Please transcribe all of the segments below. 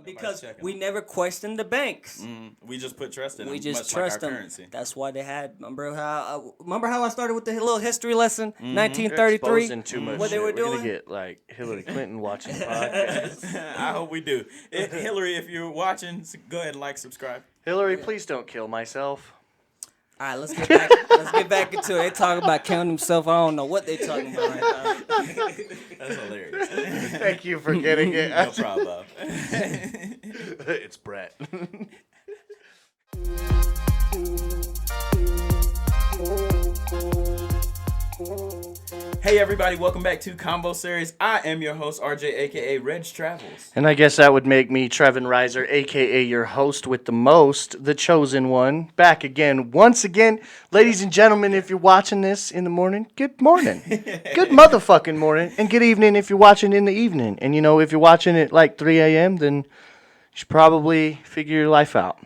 because we never questioned the banks. We just put trust in them. We just much trust like our them. currency. That's why they had. Remember how I started with the little history lesson, 1933. Exposing too much What they shit. were We're doing. gonna get like Hillary Clinton watching podcasts. I hope we do. Hillary, if you're watching, go ahead and like, subscribe. Hillary, please don't kill myself. All right, let's get back. Let's get back into it. They talking about killing themselves. I don't know what they talking about right now. That's hilarious. Thank you for getting it. No problem. It's Brett. Hey everybody, welcome back to Combo Series. I am your host, RJ, aka Reg Travels. And I guess that would make me Trevin Reiser, a.k.a. your host with the most, the chosen one, back again, once again. Ladies and gentlemen, if you're watching this in the morning, good morning. Good motherfucking morning. And good evening if you're watching in the evening. And, you know, if you're watching at like 3 a.m., then you should probably figure your life out.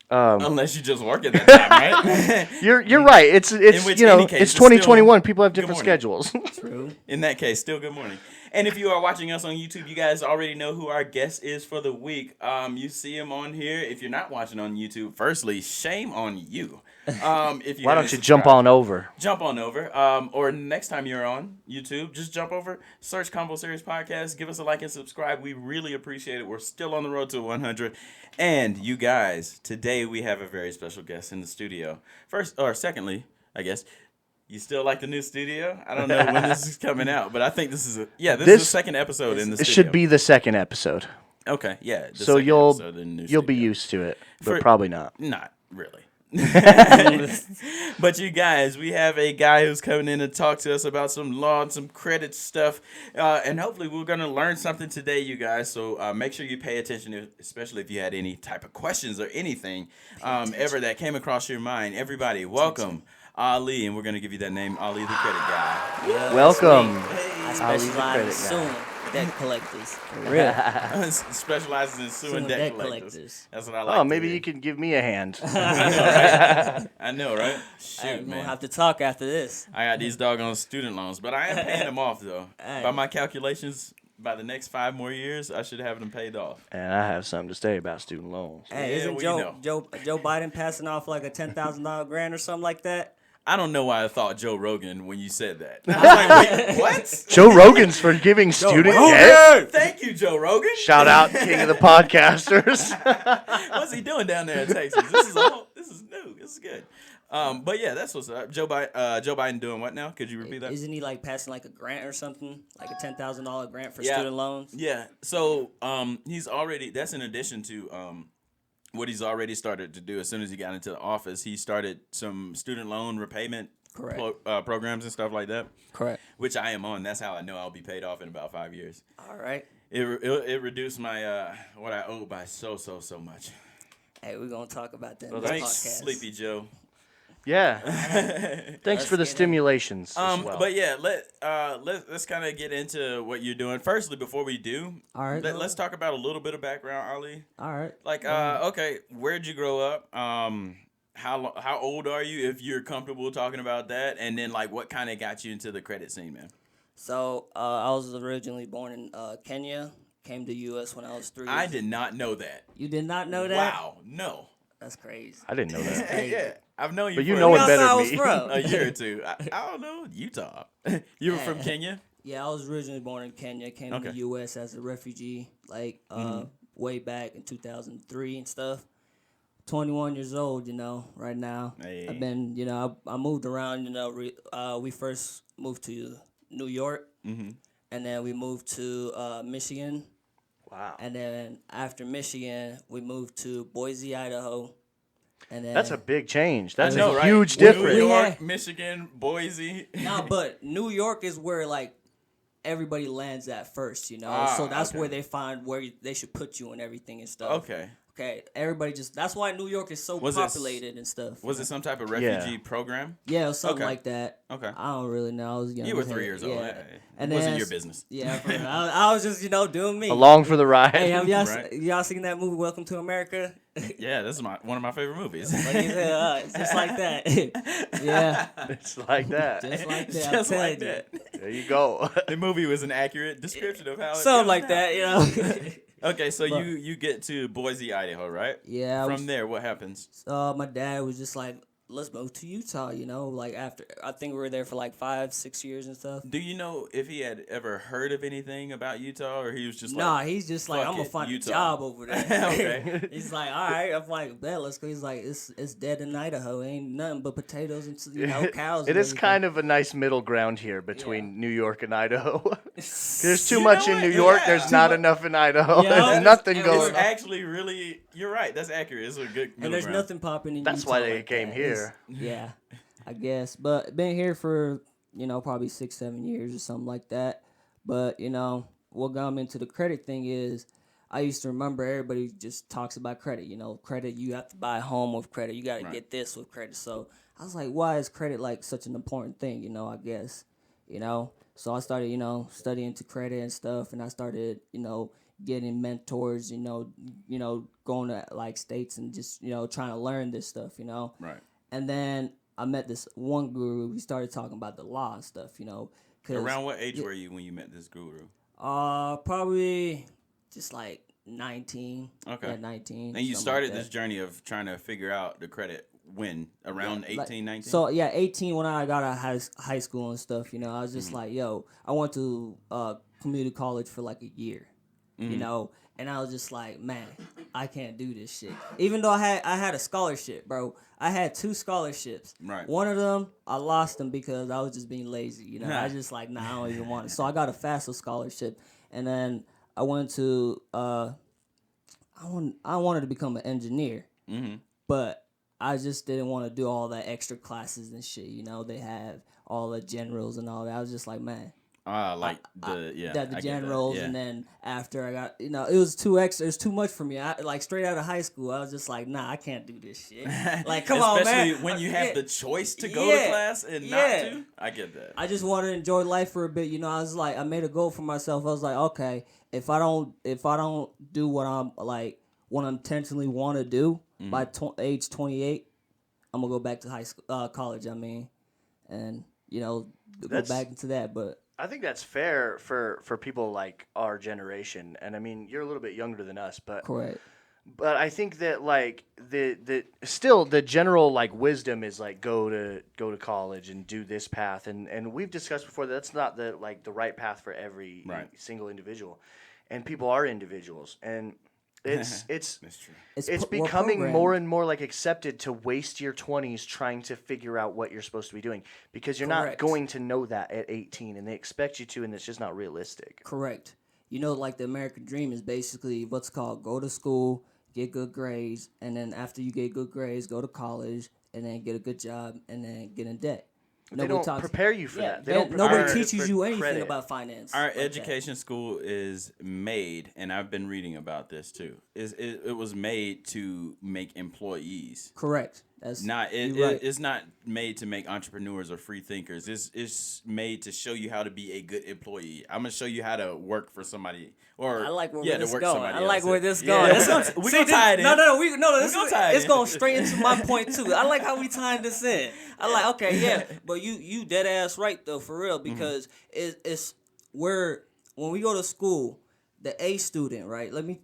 Unless you just work at that time, right? You're right. It's you know, case, it's 2021. People have good different morning. schedules. True. In that case, still good morning. And if you are watching us on YouTube, you guys already know who our guest is for the week. You see him on here. If you're not watching on YouTube, firstly, shame on you. If you Why don't you jump on over? Jump on over. Or next time you're on YouTube, just jump over, search Combo Series Podcast, give us a like and subscribe. We really appreciate it. We're still on the road to 100. And you guys, today we have a very special guest in the studio. Secondly, I guess, you still like the new studio? I don't know when this is coming out, but I think this is this is the second episode in the studio. It should be the second episode. Okay, yeah. So you'll be used to it, but probably not. Not really. But you guys, we have a guy who's coming in to talk to us about some law and some credit stuff, and hopefully we're going to learn something today, you guys. So make sure you pay attention, especially if you had any type of questions or anything ever that came across your mind. Everybody, welcome Ali, and we're going to give you that name, Ali the Credit Guy. Yeah, Welcome. I Ali the specialize in Credit Guy. suing debt collectors. For real. Specializes in suing debt collectors. That's what I like. Oh, maybe you can give me a hand. I know, right? Shoot, Hey, we'll man. have to talk after this. I got these doggone student loans, but I am paying them off, though. Hey. By my calculations, by the next 5 more years, I should have them paid off. And I have something to say about student loans. Hey, Yeah, isn't we Joe know. Joe Biden passing off like a $10,000 grant or something like that? I don't know why I thought Joe Rogan when you said that. I was like, wait, what? Joe Rogan's for giving student Rogan! debt. Thank you, Joe Rogan. Shout out, king of the podcasters. What's he doing down there in Texas? This is new. This is good. But yeah, that's what's up. Joe Biden doing what now? Could you repeat that? Isn't he like passing like a grant or something? Like a $10,000 grant for Yeah. student loans? Yeah. So he's already. That's in addition to what he's already started to do. As soon as he got into the office, he started some student loan repayment programs and stuff like that. Correct. Which I am on. That's how I know I'll be paid off in about 5 years. All right. It reduced my what I owe by so much. Hey, we're going to talk about that in this Thanks, podcast. Sleepy Joe. Yeah. Thanks for the get in. stimulations as well. But yeah, let's kind of get into what you're doing. Firstly, before we do, All right, let's talk about a little bit of background, Ali. All right. Like, okay, where'd you grow up? How old are you, if you're comfortable talking about that? And then, like, what kind of got you into the credit scene, man? So, I was originally born in Kenya. Came to U.S. when I was 3. I did not know that. You did not know that? Wow, no. That's crazy. I didn't know that. Yeah, I've known you But you for know at it least better I than was me. from. a year or two. I don't know, Utah. You were from Kenya? Yeah, I was originally born in Kenya. Came to Okay. the U.S. as a refugee, like way back in 2003 and stuff. 21 years old, right now. Hey. I've been, I moved around. We first moved to New York, and then we moved to Michigan. Wow. And then after Michigan, we moved to Boise, Idaho. And then That's a big change. That's I know, a right? huge New difference. York, Yeah. Michigan, Boise. No, but New York is where like everybody lands at first, so that's okay. where they find where they should put you and everything and stuff. Okay. Everybody that's why New York is so Was it- populated and stuff. Was it some type of refugee program? Yeah, it was something Okay. like that. Okay. I don't really know. I was young. You were as 3 hell. years old. Yeah. It And wasn't then your business. Yeah, for real. I was just doing me. Along for the ride. Hey, have Right. y'all seen that movie Welcome to America? Yeah, this is one of my favorite movies. Funny as hell, it's just like that. Yeah, It's like that. just like that. Just I'm like telling you. that. There you go. The movie was an accurate description of how it Something goes like down. that, Okay, so But- you get to Boise, Idaho, right? Yeah. From there, what happens? My dad was just like, let's move to Utah, like after, I think we were there for like 5-6 years and stuff. Do you know if he had ever heard of anything about Utah, or he was just Nah, like, he's just like, fuck I'm gonna it, find Utah. a job over there. Okay. He's like, all right. I'm like, bet, let's go. He's like, it's dead in Idaho. Ain't nothing but potatoes and cows. It and is everything. kind of a nice middle ground here between New York and Idaho. There's too You much know in what? New York. Yeah. There's Too not mu- enough in Idaho. Yeah, There's and nothing it's going It's on. actually really, you're right. That's accurate. It's a good middle And there's ground. nothing popping in That's Utah why they like came that. here. Yeah, I guess. But been here for, probably 6-7 years or something like that. But, what got me into the credit thing is I used to remember everybody just talks about credit. Credit, you have to buy a home with credit. You got to get this with credit. So I was like, why is credit like such an important thing, I guess, So I started, studying into credit and stuff. And I started, getting mentors, going to like states and just, trying to learn this stuff, Right. And then I met this one guru. We started talking about the law and stuff, 'cause, Around what age were you when you met this guru? probably just like 19. Okay. Yeah, 19. And you something started like this that. journey of trying to figure out the credit when? Around Yeah, 18, 19? So, yeah, 18 when I got out of high school and stuff, I was just Mm-hmm. like, yo, I went to community college for like a year, Mm-hmm. and I was just like, man, I can't do this shit. Even though I had a scholarship, bro. I had 2 scholarships. Right. One of them, I lost them because I was just being lazy, I was just like, nah, I don't even want it. So I got a FAFSA scholarship, and then I went to, I wanted to become an engineer, but I just didn't want to do all that extra classes and shit, They have all the generals and all that. I was just like, man. Like the I get the that, generals, yeah. and then after I got, it was too extra. It was too much for me. I like straight out of high school. I was just like, nah, I can't do this shit. Like, come on, man. Especially when you have Yeah. the choice to go Yeah. to class and not Yeah. to. I get that. I just wanted to enjoy life for a bit. I was like, I made a goal for myself. I was like, okay, if I don't do what I'm intentionally want to do by age 28, I'm gonna go back to high school, college. And go That's- back into that. But I think that's fair for people like our generation. And I mean, you're a little bit younger than us, but correct. But I think that like the still the general like wisdom is like go to college and do this path, and we've discussed before that that's not the right path for every Right. single individual, and people are individuals, and it's That's true. it's we're becoming programmed. more and more like accepted to waste your 20s trying to figure out what you're supposed to be doing because you're not Correct. going to know that at 18, and they expect you to, and it's just not realistic. Correct. Like the American dream is basically what's called go to school, get good grades, and then after you get good grades, go to college, and then get a good job, and then get in debt. They don't prepare you for that. They don't Nobody prepare teaches for you anything credit. about finance. Our like that. education school is made, and I've been reading about this too. It was made to make employees. Correct. That's you're right. It's not made to make entrepreneurs or free thinkers. It's made to show you how to be a good employee. I'm gonna show you how to work for somebody, or I like where to this work going. somebody I like else. where this Yeah, going. we gonna tie it in. No, We gonna tie it it's in. going straight into my point too. I like how we tying this in. I like okay, yeah, but you dead ass right though for real because it's where when we go to school. The A student, right? Let me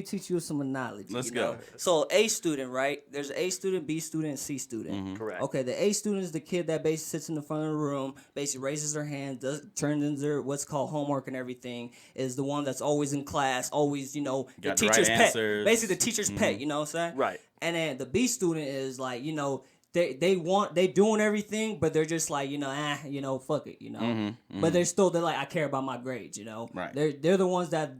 teach you some analogy. Let's you know? go. So A student, right? There's A student, B student, and C student. Correct. Okay, the A student is the kid that basically sits in the front of the room, basically raises their hand, turns in their what's called homework and everything, is the one that's always in class, always, the Got the right teacher's pet. answers. Basically the teacher's pet, you know what I'm saying? Right. And then the B student is like, they doing everything, but they're just like, fuck it, But they're like, I care about my grades, Right. They're the ones that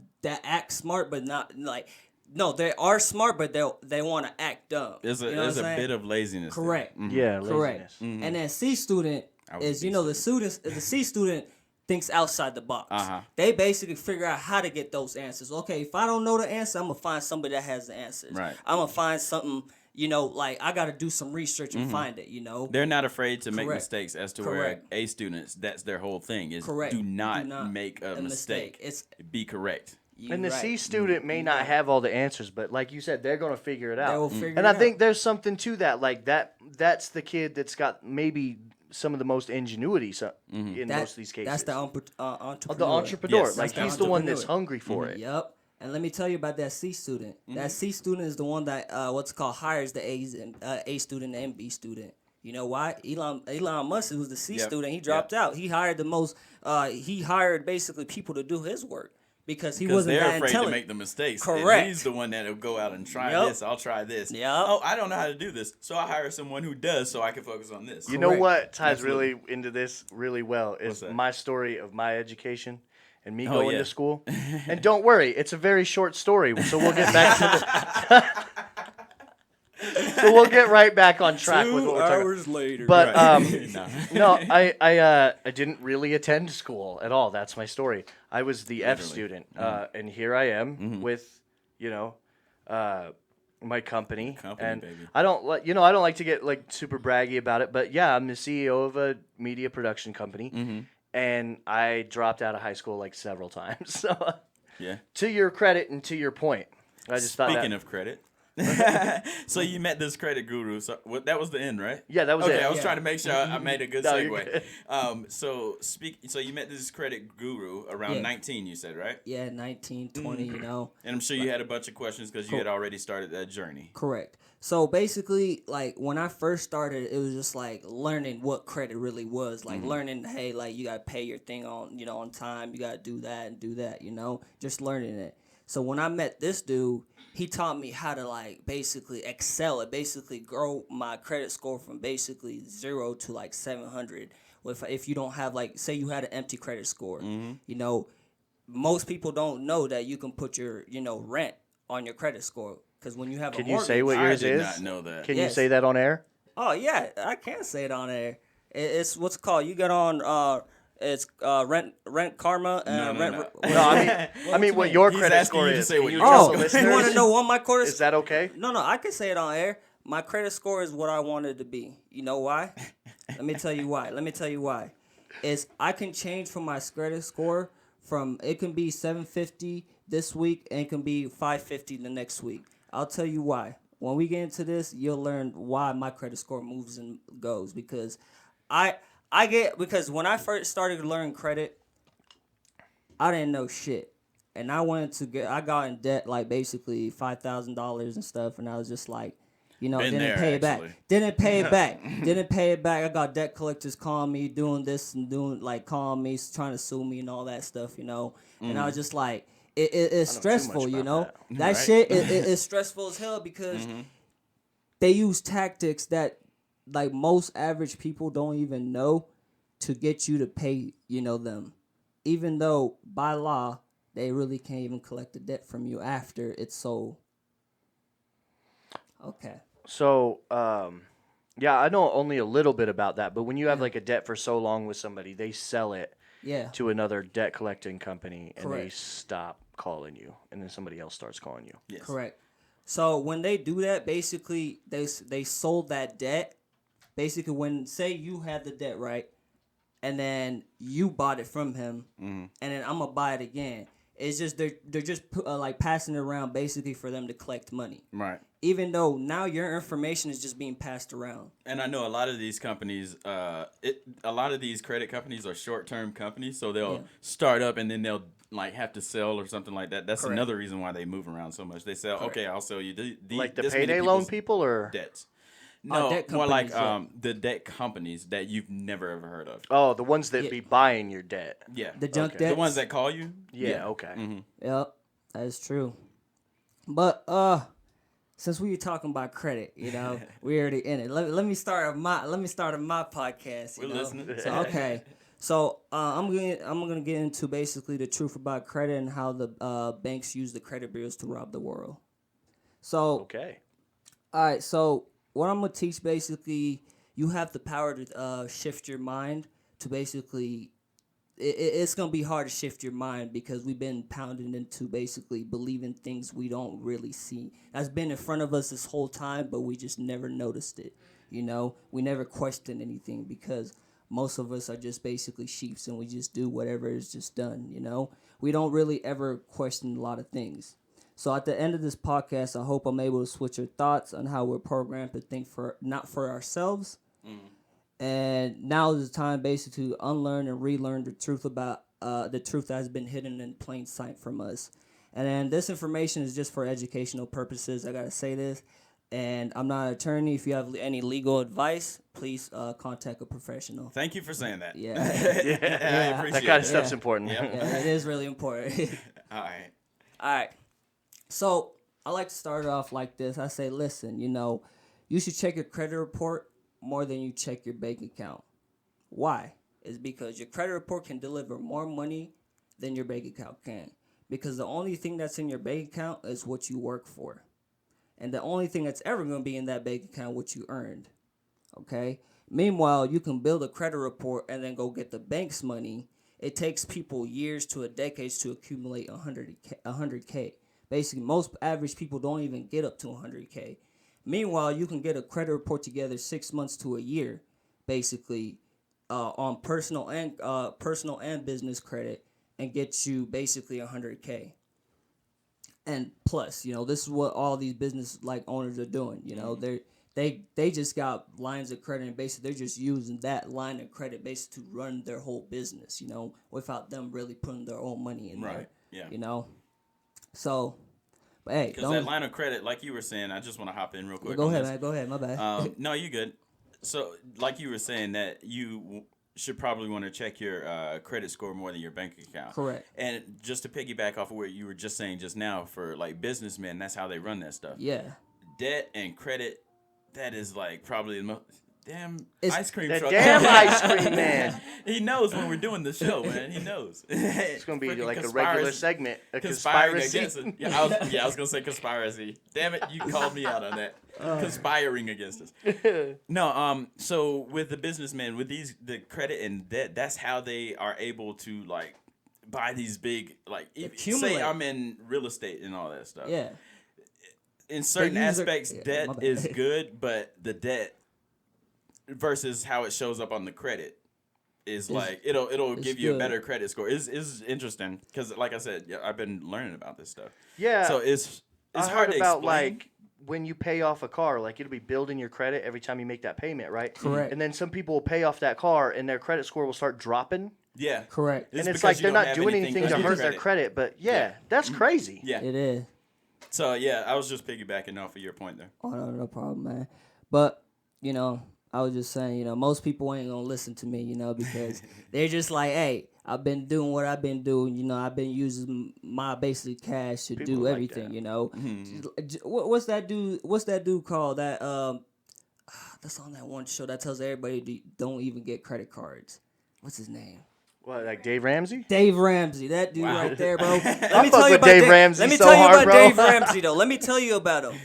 act smart, but not like, no, they are smart, but they want to act dumb. There's You know what a I'm saying? bit of laziness. there. Correct. Yeah, Correct. laziness. And then C student I was a is, B the C student thinks outside the box. Uh-huh. They basically figure out how to get those answers. Okay, if I don't know the answer, I'm gonna find somebody that has the answers. Right. I'm gonna find something, like I gotta do some research and find it, They're not afraid to make Correct. mistakes as to Correct. where A students, that's their whole thing is Correct. do not Do not make a mistake. It's Be correct. And the right. C student may not have all the answers, but like you said, they're going to figure it out. They will figure and it I think out. there's something to that. Like that's the kid that's got maybe some of the most ingenuity in most of these cases. That's the entrepreneur. the entrepreneur. Yes, like that's he's the one that's entrepreneur. hungry for it. Yep. And let me tell you about that C student. That C student is the one that hires the A's and A student and B student. You know why? Elon Musk was the C Yep. student. He dropped out. He hired the most. He hired basically people to do his work because he Because wasn't they're that afraid intelligent. to make the mistakes. Correct. And he's the one that'll go out and try Yep. this. I'll try this. Yep. Oh, I don't know how to do this. So I'll hire someone who does so I can focus on this. You know Correct. what ties Absolutely. really into this really well What's is that? my story of my education and me Oh, going yeah. to school. And don't worry, it's a very short story, so we'll get back to so we'll get right back on track with what we're talking about. later. But Right. no, I didn't really attend school at all. That's my story. I was the F Literally. student, and here I am with, my company. And baby. I don't like to get like super braggy about it, but yeah, I'm the CEO of a media production company, and I dropped out of high school like several times. So, Yeah. to your credit and to your point, I just thought Speaking that, of credit. So you met this credit guru. So that was the end, right? yeah, that was Okay, it. I was trying to make sure I made a good No, you're segue. So you met this credit guru around Yeah. 19, you said, right? Yeah, 19, 20, you know. And I'm sure you had a bunch of questions because you had already started that journey. Correct. So basically, like when I first started, it was just like learning what credit really was. Like learning, hey, like you gotta pay your thing on time. You gotta do that and do that. Just learning it. So when I met this dude, he taught me how to like basically excel it, basically grow my credit score from basically 0 to like 700. If you don't have like, say you had an empty credit score, most people don't know that you can put your rent on your credit score because when you have Can a you mortgage, say what I yours did is? not know that. Can you Yes. say that on air? Oh yeah, I can say it on air. It's what's called. You get on. It's rent karma and No, rent. no. No, I mean what your He's credit asking score you to is. say Can what you yours tell Oh, the is. you want to listeners? know what my credit? Is that okay? No, I can say it on air. My credit score is what I wanted it to be. You know why? Let me tell you why. Is I can change from my credit score from it can be 750 this week and it can be 550 the next week. I'll tell you why. When we get into this, you'll learn why my credit score moves and goes because because when I first started learning credit, I didn't know shit. And I got in debt like basically $5,000 and stuff, and I was just like, Been didn't there, pay it back. actually. Didn't pay it back. I got debt collectors calling me, doing this and doing like calling me, trying to sue me and all that stuff, And I was just like, it's stressful, about That Right. shit is stressful as hell because they use tactics that like most average people don't even know to get you to pay, them. Even though by law they really can't even collect the debt from you after it's sold. Okay. So, yeah, I know only a little bit about that, but when you have like a debt for so long with somebody, they sell it Yeah. to another debt collecting company and they Correct. stop calling you, and then somebody else starts calling you. Yes. Correct. So when they do that, basically they sold that debt. Basically, when say you had the debt right, and then you bought it from him, and then I'm gonna buy it again. It's just they're just like passing it around basically for them to collect money. Right. Even though now your information is just being passed around. And I know a lot of these companies, a lot of these credit companies are short-term companies, so they'll start up and then they'll like have to sell or something like that. That's Correct. another reason why they move around so much. They sell, okay, I'll sell you Like the this many payday loan people's people, or debts. No, debt more like companies, the debt companies that you've never ever heard of. oh, the ones that Yeah. be buying your debt. Yeah, The junk Okay. debts. the ones that call you. Yeah, okay. Yep, that is true. But since we were talking about credit, we already in it. Let me start on my podcast. We're listening. So okay, so I'm gonna get into basically the truth about credit and how the banks use the credit bureaus to rob the world. So Okay. all right, so what I'm gonna teach basically, you have the power to shift your mind to basically. It's gonna be hard to shift your mind because we've been pounded into basically believing things we don't really see. That's been in front of us this whole time, but we just never noticed it. We never questioned anything because most of us are just basically sheeps and we just do whatever is just done. We don't really ever question a lot of things. So at the end of this podcast, I hope I'm able to switch your thoughts on how we're programmed to think not for ourselves. And now is the time basically to unlearn and relearn the truth about the truth that has been hidden in plain sight from us. And then this information is just for educational purposes. I gotta say this. And I'm not an attorney. If you have any legal advice, please contact a professional. Thank you for saying that. Yeah. I appreciate That kind of it. stuff's important. Yep. Yeah, it is really important. All right. All right. So I like to start off like this. I say, listen, you should check your credit report more than you check your bank account. Why? It's because your credit report can deliver more money than your bank account can. Because the only thing that's in your bank account is what you work for. And the only thing that's ever going to be in that bank account what you earned. Okay? Meanwhile, you can build a credit report and then go get the bank's money. It takes people years to a decades to accumulate 100K. Basically, most average people don't even get up to 100K. Meanwhile, you can get a credit report together 6 months to a year, basically, on personal and business credit, and get you basically 100K. And plus, this is what all these business owners are doing. They just got lines of credit, and basically they're just using that line of credit basically to run their whole business. Without them really putting their own money in there. Yeah. So, but hey, Because that line of credit, like you were saying, I just want to hop in real quick. Go on ahead, this. man. Go ahead. My bad. No, you good. So, like you were saying, that you should probably want to check your credit score more than your bank account. Correct. And just to piggyback off of what you were just saying just now, for businessmen, that's how they run that stuff. Yeah. Debt and credit, that is probably the most damn It's ice cream That truck. damn ice cream man. He knows when we're doing the show, man. He knows. It's gonna be Freaking like a regular conspiracy. segment, a Conspiring conspiracy. against it. I was gonna say conspiracy. Damn it, you called me out on that. Conspiring against us. No, so with the businessmen, with the credit and debt, that's how they are able to buy these big Accumulate. say I'm in real estate and all that stuff. Yeah. In certain use their- aspects, yeah, my debt bad. is good, but the debt versus how it shows up on the credit is it'll give you a good. better credit score. Is interesting because, like I said, I've been learning about this stuff. Yeah. So it's I hard heard to about explain. when you pay off a car, it'll be building your credit every time you make that payment, right? Correct. And then some people will pay off that car and their credit score will start dropping. Yeah. Correct. And it's because like you they're don't not have doing anything to on your hurt their credit. But yeah, that's crazy. Yeah. It is. So yeah, I was just piggybacking off of your point there. Oh, no problem, man. But, I was just saying, most people ain't going to listen to me, because they're just like, hey, I've been doing what I've been doing. I've been using my basic cash to People do like everything, that. What's that dude called? That's on that one show that tells everybody don't even get credit cards. What's his name? What, like Dave Ramsey? Dave Ramsey, that dude right there, bro. I fuck with Dave Ramsey Let me so tell you hard, about bro. Dave Ramsey, though. Let me tell you about him.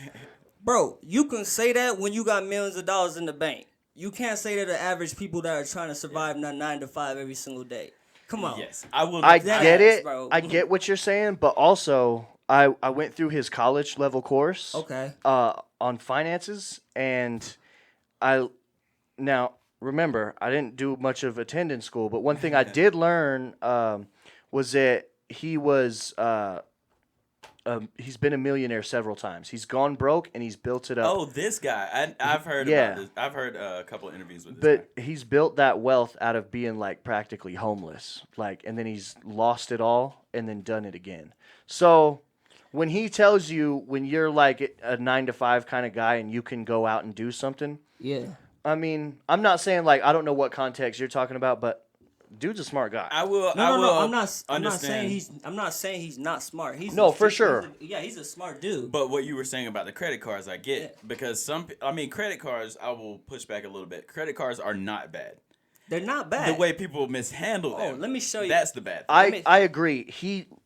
Bro, you can say that when you got millions of dollars in the bank. You can't say that to average people that are trying to survive 9 to 5 every single day. Come on. Yes, I will. I That get ass, it. bro. I get what you're saying, but also I went through his college level course. Okay. On finances, and now remember I didn't do much of attendance school, but one thing I did learn was that he's been a millionaire several times. He's gone broke and he's built it up. Oh, this guy. I've heard Yeah. about this. I've heard a couple of interviews with this But he's built that wealth out of being practically homeless, and then he's lost it all and then done it again. So when he tells you when you're a 9 to 5 kind of guy and you can go out and do something, Yeah. I mean, I'm not saying I don't know what context you're talking about, but dude's a smart guy. I will. No. I'm not understand. saying he's not smart. For sure. He's a smart dude. But what you were saying about the credit cards, I get because credit cards. I will push back a little bit. Credit cards are not bad. They're not bad. The way people mishandle them. let me show you. That's the bad thing. I agree.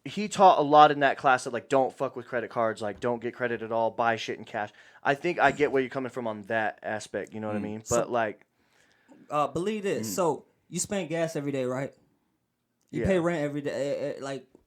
He taught a lot in that class that don't fuck with credit cards, don't get credit at all, buy shit in cash. I think I get where you're coming from on that aspect. You know what I mean? But believe this. So you spend gas every day, right? You pay rent every day,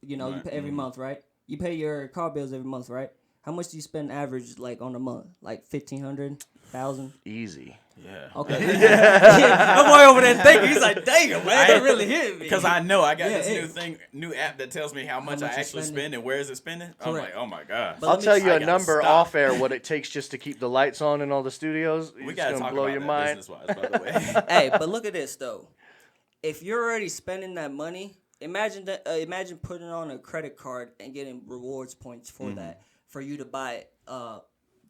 you pay every month, right? You pay your car bills every month, right? How much do you spend average on a month? 1,500, 1,000? easy. Yeah. Okay. I'm boy over there thinking. He's like, damn, man, that really hit me. Because I know I got Yeah, this new app that tells me how much I much you actually spending. spend and where is it spending. I'm Correct. like, oh my god. But I'll let me tell s- you I a gotta number stop. off air what it takes just to keep the lights on in all the studios. We It's gotta gonna talk blow about your that mind. business wise, by the way. Hey, but look at this though. If you're already spending that money, imagine that. Imagine putting on a credit card and getting rewards points for that, for you to buy,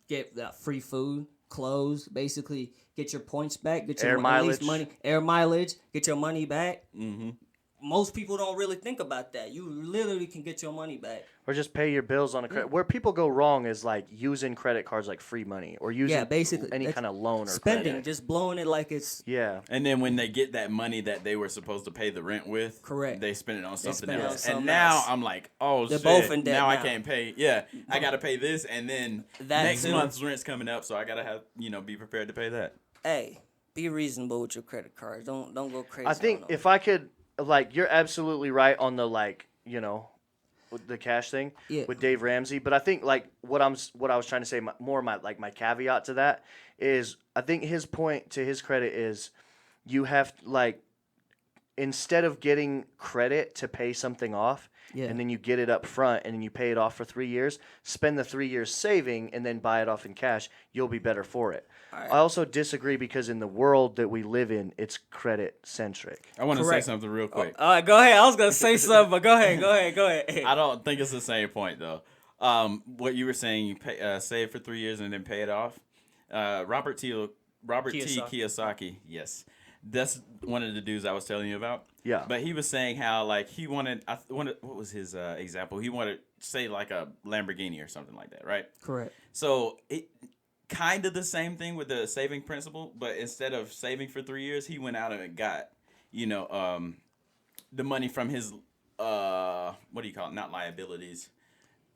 get that free food, clothes, basically get your points back, get your Air at least mileage. air mileage, get your money back. Most people don't really think about that. You literally can get your money back. Or just pay your bills on a credit. Where people go wrong is like using credit cards like free money or using Basically any that's kind of loan or spending, credit. just blowing it like it's Yeah. And then when they get that money that they were supposed to pay the rent with, Correct. they spend it on something spend it on else. something And now else. I'm like, oh They're shit, both in debt now I now. can't pay. Yeah, I got to pay this, and then That next too. month's rent's coming up, so I got to have be prepared to pay that. hey, be reasonable with your credit cards. Don't go crazy. I think on them. if I could, like, you're absolutely right on the, like, with the cash thing with Dave Ramsey. But I think, like, what I was trying to say, my caveat to that is, I think his point to his credit is you have, like, instead of getting credit to pay something off, and then you get it up front and then you pay it off for 3 years, spend the 3 years saving and then buy it off in cash, you'll be better for it. I also disagree because in the world that we live in, it's credit centric. I want to say Correct. something real quick. All right, go ahead. I was gonna say something, but go ahead. I don't think it's the same point though. What you were saying, you save for 3 years and then pay it off. Robert T. Kiyosaki, yes, that's one of the dudes I was telling you about. Yeah. But he was saying how like he wanted. What was his example? He wanted say like a Lamborghini or something like that, right? Correct. So it kind of the same thing with the saving principle, but instead of saving for 3 years, he went out and got the money from his what do you call it? Not liabilities.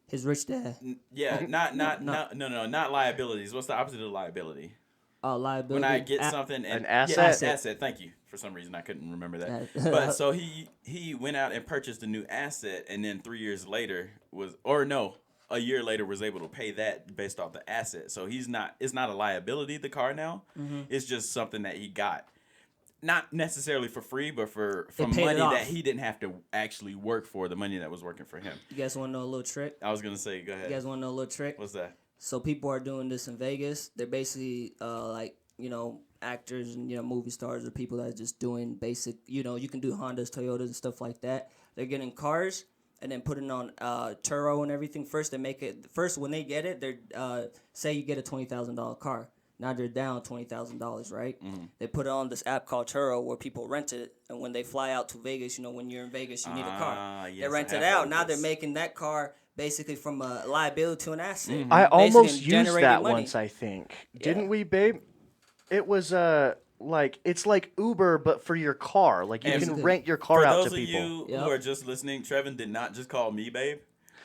His rich dad. Yeah, not liabilities. What's the opposite of liability? Liability. When I get something An and asset? Yeah, asset. Thank you. For some reason, I couldn't remember that. But so he went out and purchased a new asset, and then 3 years later a year later was able to pay that based off the asset. So it's not a liability, the car now. It's just something that he got. Not necessarily for free, but from paid money it off. that he didn't have to actually work for, the money that was working for him. You guys want to know a little trick? I was going to say, go ahead. You guys want to know a little trick? What's that? So people are doing this in Vegas. They're basically actors and movie stars or people that are just doing basic. You can do Hondas, Toyotas, and stuff like that. They're getting cars and then putting on Turo and everything. First, they make it. First, when they get it, they're say you get a $20,000 car. Now they're down $20,000, right? Mm-hmm. They put it on this app called Turo where people rent it, and when they fly out to Vegas, when you're in Vegas, you need a car. Yes, they rent it out. Now they're making that car basically from a liability to an asset. Mm-hmm. I Basically almost used generating that money. once, I think. Didn't we, babe? It was it's like Uber but for your car. Like you can rent your car out to people. For those of you who are just listening, Trevin did not just call me babe.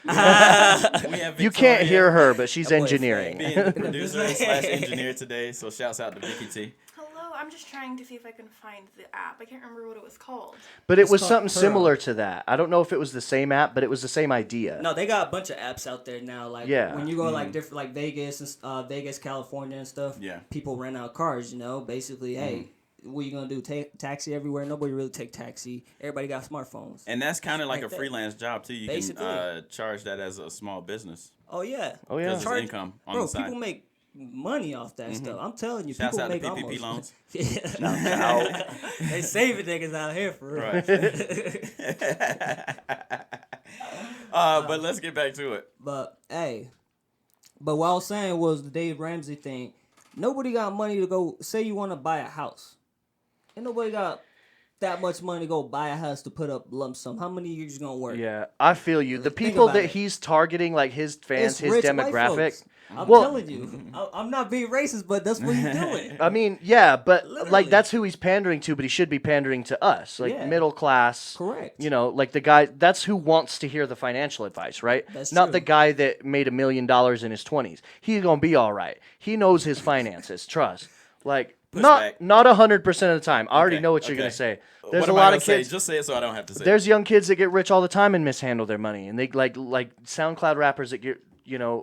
We have You can't Victoria hear her, but she's engineering. being the producer / engineer today, so shouts out to Vicky T. Hello, I'm just trying to see if I can find the app. I can't remember what it was called. But it was called something Turo. similar to that. I don't know if it was the same app, but it was the same idea. No, they got a bunch of apps out there now. Like when you go like different, like Vegas and Vegas, California and stuff. Yeah. People rent out cars. Basically, hey, what you gonna do? Take taxi everywhere? Nobody really take taxi. Everybody got smartphones. And that's kind of like Like a that. freelance job too. You Basically. can charge that as a small business. Oh yeah. Oh, yeah. Because it's income on Bro, the side. people make money off that stuff. I'm telling you, Shouts people out to make PPP almost. loans. Yeah. They saving niggas out here for real. Right. But let's get back to it. But what I was saying was the Dave Ramsey thing. Nobody got money to go. Say you want to buy a house, and nobody got that much money to go buy a house to put up lump sum. How many years you gonna work? Yeah, I feel you. The Think people about that it. he's targeting, like his fans, It's his rich white demographic. folks. I'm Well- telling you, I'm not being racist, but that's what he's doing. I mean, yeah, but Literally. like that's who he's pandering to, but he should be pandering to us, like Yeah. middle class. Correct. Like the guy. That's who wants to hear the financial advice, right? That's Not true. the guy that made $1 million in his 20s. He's gonna be all right. He knows his finances. Trust. Like Pushback. not 100% of the time. I already Okay, know what you're okay. gonna say. There's What a am I lot gonna of say? kids. Just say it so I don't have to say There's young kids that get rich all the time and mishandle their money, and they like SoundCloud rappers that get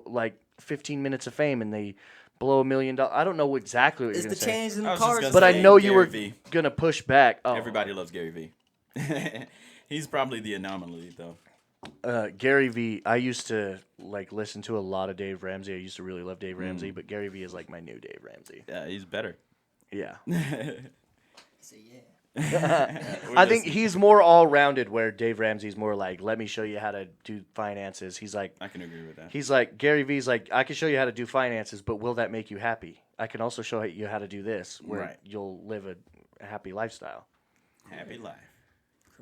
like 15 minutes of fame and they blow $1 million. I don't know exactly what It's you're the gonna say, change in I the was just cars. gonna but I say know you Gary were V. gonna push back. Oh, Everybody loves Gary V. He's probably the anomaly, though. Gary V. I used to listen to a lot of Dave Ramsey. I used to really love Dave Ramsey, but Gary V. is like my new Dave Ramsey. Yeah, he's better. Yeah. So, yeah. I think he's more all-rounded, where Dave Ramsey's more like, let me show you how to do finances. He's like, I can agree with that. he's like, Gary V's like, I can show you how to do finances, but will that make you happy? I can also show you how to do this, where Right. you'll live a happy lifestyle. Happy life.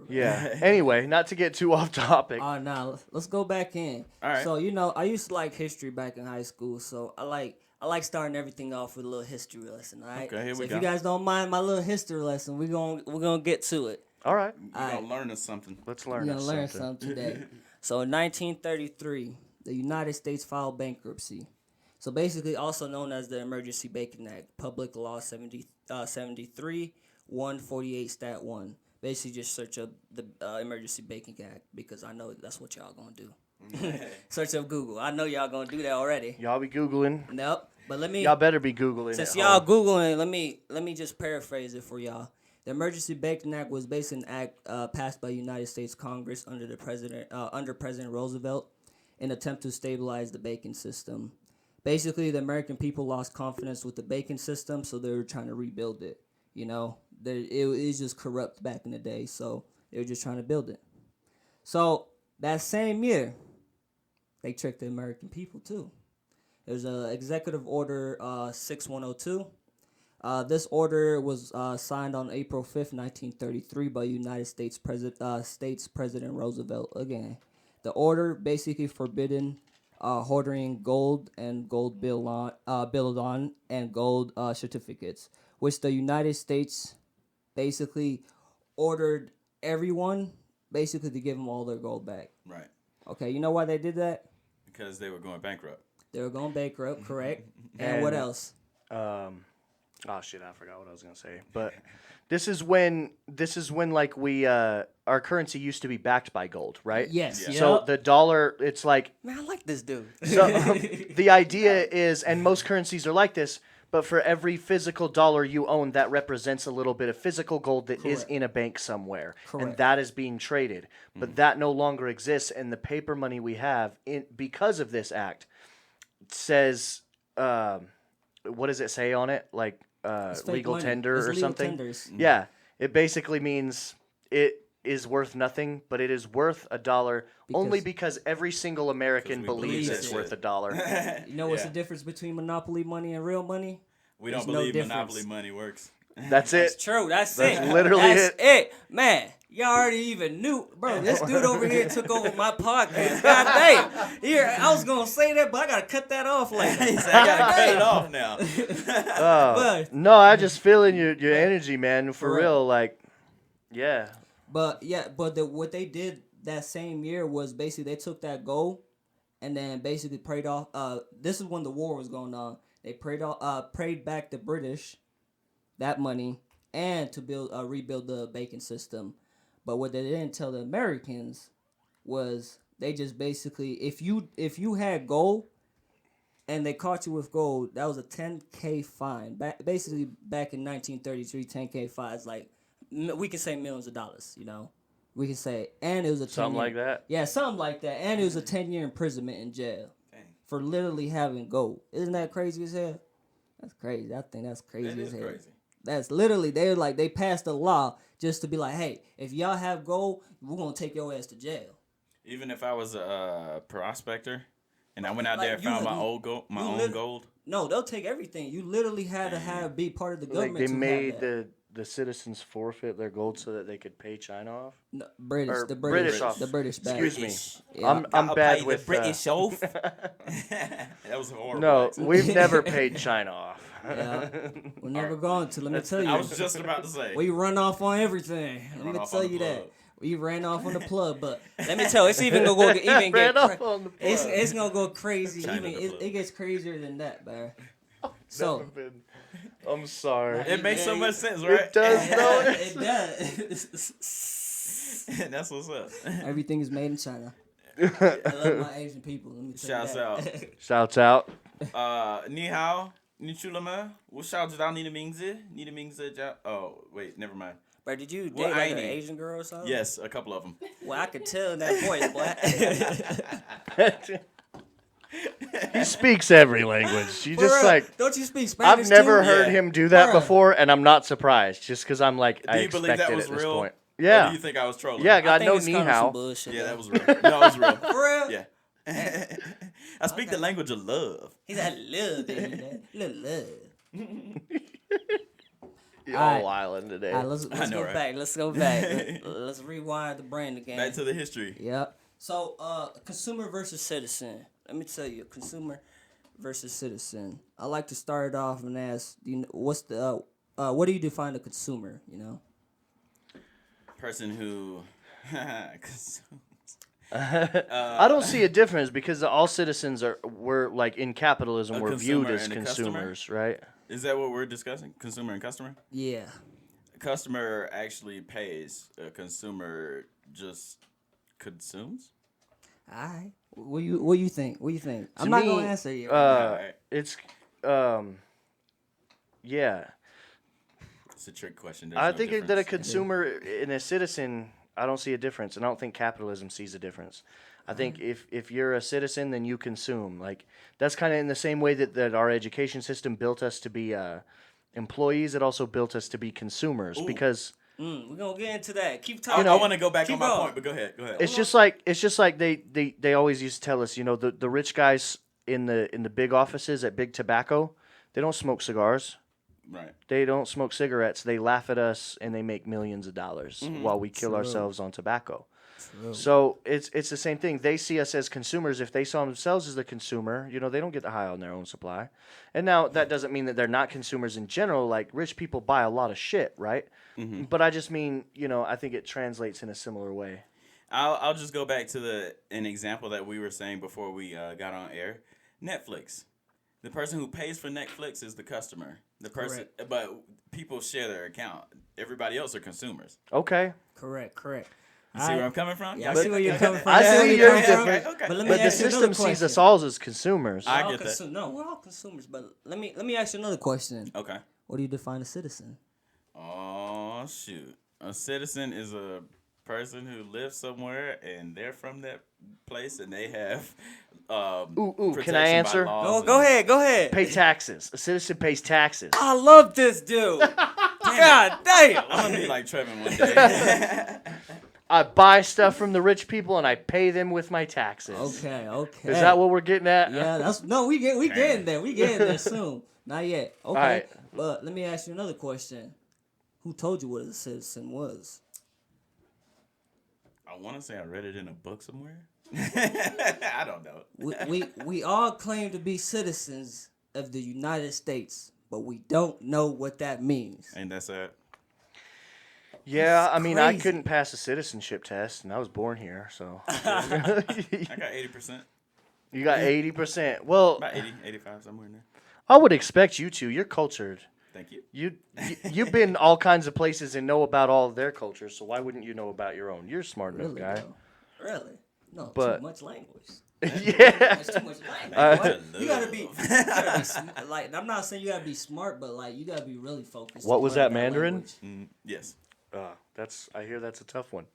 Yeah. Anyway, not to get too off topic. Now let's go back in. All right. So I used to like history back in high school. So I like starting everything off with a little history lesson. All right. Okay, here so we if go. you guys don't mind my little history lesson, we're gonna get to it. All right. You're going to learn us something. Let's We're learn gonna learn something. something today. So in 1933, the United States filed bankruptcy. So basically, also known as the Emergency Banking Act, Public Law 73, 148 Stat 1. Basically, just search up the Emergency Banking Act because I know that's what y'all gonna do. Search up Google. I know y'all gonna do that already. Y'all be Googling. Nope. But let me. Y'all better be Googling. Since at y'all home. Googling, let me just paraphrase it for y'all. The Emergency Banking Act was basically an act passed by the United States Congress under President Roosevelt in an attempt to stabilize the banking system. Basically, the American people lost confidence with the banking system, so they were trying to rebuild it. It was just corrupt back in the day, so they were just trying to build it. So that same year, they tricked the American people too. There's an Executive Order 6102. This order was signed on April 5th, 1933 by United States President Roosevelt again. The order basically forbidden hoarding gold and gold bullion and gold certificates, which the United States basically ordered everyone basically to give them all their gold back. Right. Okay, you know why they did that? Because they were going bankrupt. They were going bankrupt, correct? And what else? Oh shit, I forgot what I was gonna say. But this is when like we our currency used to be backed by gold, right? Yes. Yeah. So Yep. the dollar, it's like Man, I like this dude. so the idea is, and most currencies are like this, but for every physical dollar you own, that represents a little bit of physical gold that is Correct. in a bank somewhere, and Correct. that is being traded. But that no longer exists, and the paper money we have because of this act says, what does it say on it? Like It's fake legal money. tender It's or legal something? tenders. Yeah, it basically means it is worth nothing, but it is worth $1 only because every single American we believes believe it's it. worth $1. You know what's Yeah. the difference between monopoly money and real money? We don't There's no believe difference. monopoly money works. That's It's it. true. That's That's it. literally That's it. Man, y'all already even knew. Bro, this dude over here took over my podcast. God damn. Here, I was going to say that, but I got to cut that off later. He said, I got to cut it off now. But, No, I just feeling your energy, man. For Correct. real, like, yeah. but what they did that same year was basically they took that gold and then basically prayed off. This is when the war was going on. They prayed back the British that money and to rebuild the banking system. But what they didn't tell the Americans was they just basically if you had gold and they caught you with gold, that was a $10,000 fine. Basically back in 1933, $10,000 fine is like we can say millions of dollars. We can say, and it was a Something 10-year like that. Yeah, something like that, and it was a 10-year imprisonment in jail for literally having gold. Isn't that crazy as hell? That's crazy. I think that's crazy That as is hell. crazy. That's literally they passed a law just to be like, hey, if y'all have gold, we're gonna take your ass to jail. Even if I was a prospector and I went out Like, there and you found would- my own lit- gold, No, they'll take everything. You literally had to be part of the Like government. they to made have that. the citizens forfeit their gold so that they could pay China off. No, British, or the British, off. the British back. Excuse me. Yeah. I'm Gotta bad pay with the British off. That was horrible. No, accent. we've never paid China off. Yeah. We're never going to. Let me tell you. I was just about to say. We run off on everything. Let run me off tell on the you that. plug. We ran off on the plug, but let me tell you, it's even gonna go even Ran get off on the plug. it's gonna go crazy. China Even the plug. it gets crazier than that, man. So I'm sorry. It makes so much sense, right? It does, though. it does. That's what's up. Everything is made in China. I love my Asian people. Let me tell Shouts you out. that. Shouts out. 你好，你去了吗？我想知道你的名字。你的名字叫 Oh, wait, never mind. Bro, did you Well, date like an I ain't. Asian girl or something? Yes, a couple of them. Well, I could tell in that voice, boy. He speaks every language. You For just real. like Don't you speak Spanish I've never too? heard Yeah. him do that Bruh. before, and I'm not surprised. Just because I'm like I Do you believe expect that it was at this real? point. Or Yeah, do you think I was trolling? yeah. I God, think no it's ni kind of some how. bullshit. Yeah, though. that was real. No, it was real. For real? Yeah. I speak the language of love. He's like, love, baby. Little love. You're Alright. all island today. All right, let's know, go right? back. Let's go back. Let's rewind the brain again. Back to the history. Yep. So, consumer versus citizen. Let me tell you, consumer versus citizen. I like to start it off and ask, what do you define a consumer? You know. Person who. I don't see a difference because all citizens we're like in capitalism. A We're viewed consumer as and a customer? consumers, right? Is that what we're discussing? Consumer and customer? Yeah. Customer actually pays. A consumer just consumes. All right. What you think? What you think? I'm To not me, gonna answer you. Alright. It's yeah. It's a trick question. There's I no think that a difference. consumer and a citizen, I don't see a difference, and I don't think capitalism sees a difference. I think if you're a citizen, then you consume. Like that's kind of in the same way that our education system built us to be employees. It also built us to be consumers because We're gonna get into that. Keep I, talking. I want to go back Keep on my going. point, but go ahead. Go ahead. it's just like they always used to tell us, you know, the rich guys in the big offices at Big Tobacco, they don't smoke cigars. Right. They don't smoke cigarettes. They laugh at us and they make millions of dollars while we kill True. ourselves on tobacco. True. So it's the same thing. They see us as consumers. If they saw themselves as the consumer, you know, they don't get the high on their own supply. And now that doesn't mean that they're not consumers in general. Like rich people buy a lot of shit, right? But I just mean, you know, I think it translates in a similar way. I'll just go back to an example that we were saying before we got on air. Netflix. The person who pays for Netflix is the customer. The person, but people share their account. Everybody else are consumers. Okay. Correct. You see where I'm coming from? Yeah, I see where you're coming from. I see where you're okay, different. okay, okay. But let me But the ask you another system sees question. us all as consumers. I We're all get that. No, we're all consumers. But let me ask you another question. Okay. What do you define a citizen? Oh shoot! A citizen is a person who lives somewhere and they're from that place and they have Can I protection by answer? laws and- Go ahead. Pay taxes. A citizen pays taxes. I love this dude. God damn. I'm gonna be like Trevin one day. I buy stuff from the rich people and I pay them with my taxes. Okay. Is that what we're getting at? Yeah, that's no. We getting there. We getting there soon. Not yet. Okay. right. But let me ask you another question. Who told you what a citizen was? I want to say I read it in a book somewhere. I don't know. We all claim to be citizens of the United States, but we don't know what that means. Ain't that sad? Yeah, I mean, I crazy. couldn't pass a citizenship test, and I was born here, so. I got 80%. You got 80%. Well, About 80, 85, somewhere in there. I would expect you to. You're cultured. Thank you. You've been all kinds of places and know about all of their cultures, so why wouldn't you know about your own? You're a smart enough Really? guy. Though? Really? No, But- too much language. Yeah. That's too much language. I You gotta be like. I'm not saying you gotta be smart, but like you gotta be really focused. What to was learn that, Mandarin? language. Yes. I hear that's a tough one.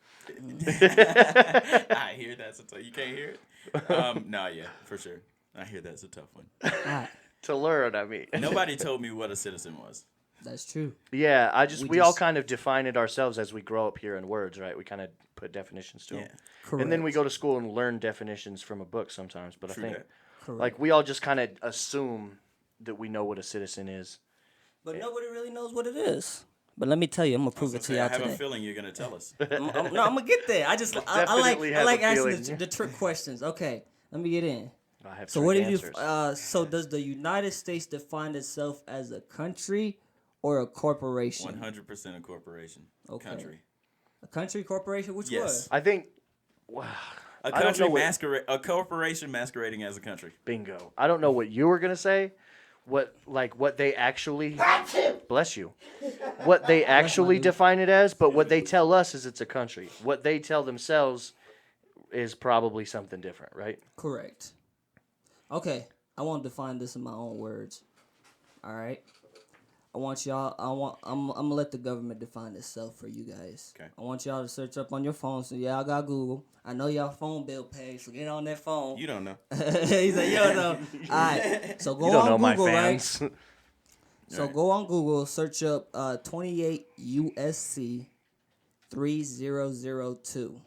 I hear that's a tough. You can't hear it? No, yeah, for sure. I hear that's a tough one. Alright, To learn, I mean. Nobody told me what a citizen was. that's true. Yeah, We we all just- kind of define it ourselves as we grow up here in words, right? We kind of put definitions to them. Yeah. Correct. And then we go to school and learn definitions from a book sometimes. But True I think, that. Correct. like, we all just kind of assume that we know what a citizen is. But nobody really knows what it is. But let me tell you, I'm gonna prove it to I y'all have a today. feeling you're gonna tell us. No, I'm gonna get there. I Definitely have like a asking feeling. the trick questions. Okay, let me get in. I have So trick what do you? answers. So does the United States define itself as a country or a corporation? 100% a corporation. Okay. Country. A country, corporation? Which Yes. I think, A I don't country know what- a corporation masquerading as a country. bingo. I don't know what you were going to say. What they actually, bless you, what they actually define it as, but what they tell us is it's a country. What they tell themselves is probably something different, right? Correct. Okay, I want to define this in my own words. All right. I'm gonna let the government define itself for you guys. Okay. I want y'all to search up on your phone. So yeah, I got Google. I know y'all phone bill paid, so get on that phone. You don't know. He's like, yo, no. All right. So go You don't on know my Google, right? fans. So Right. go on Google, search up 28 USC 3002.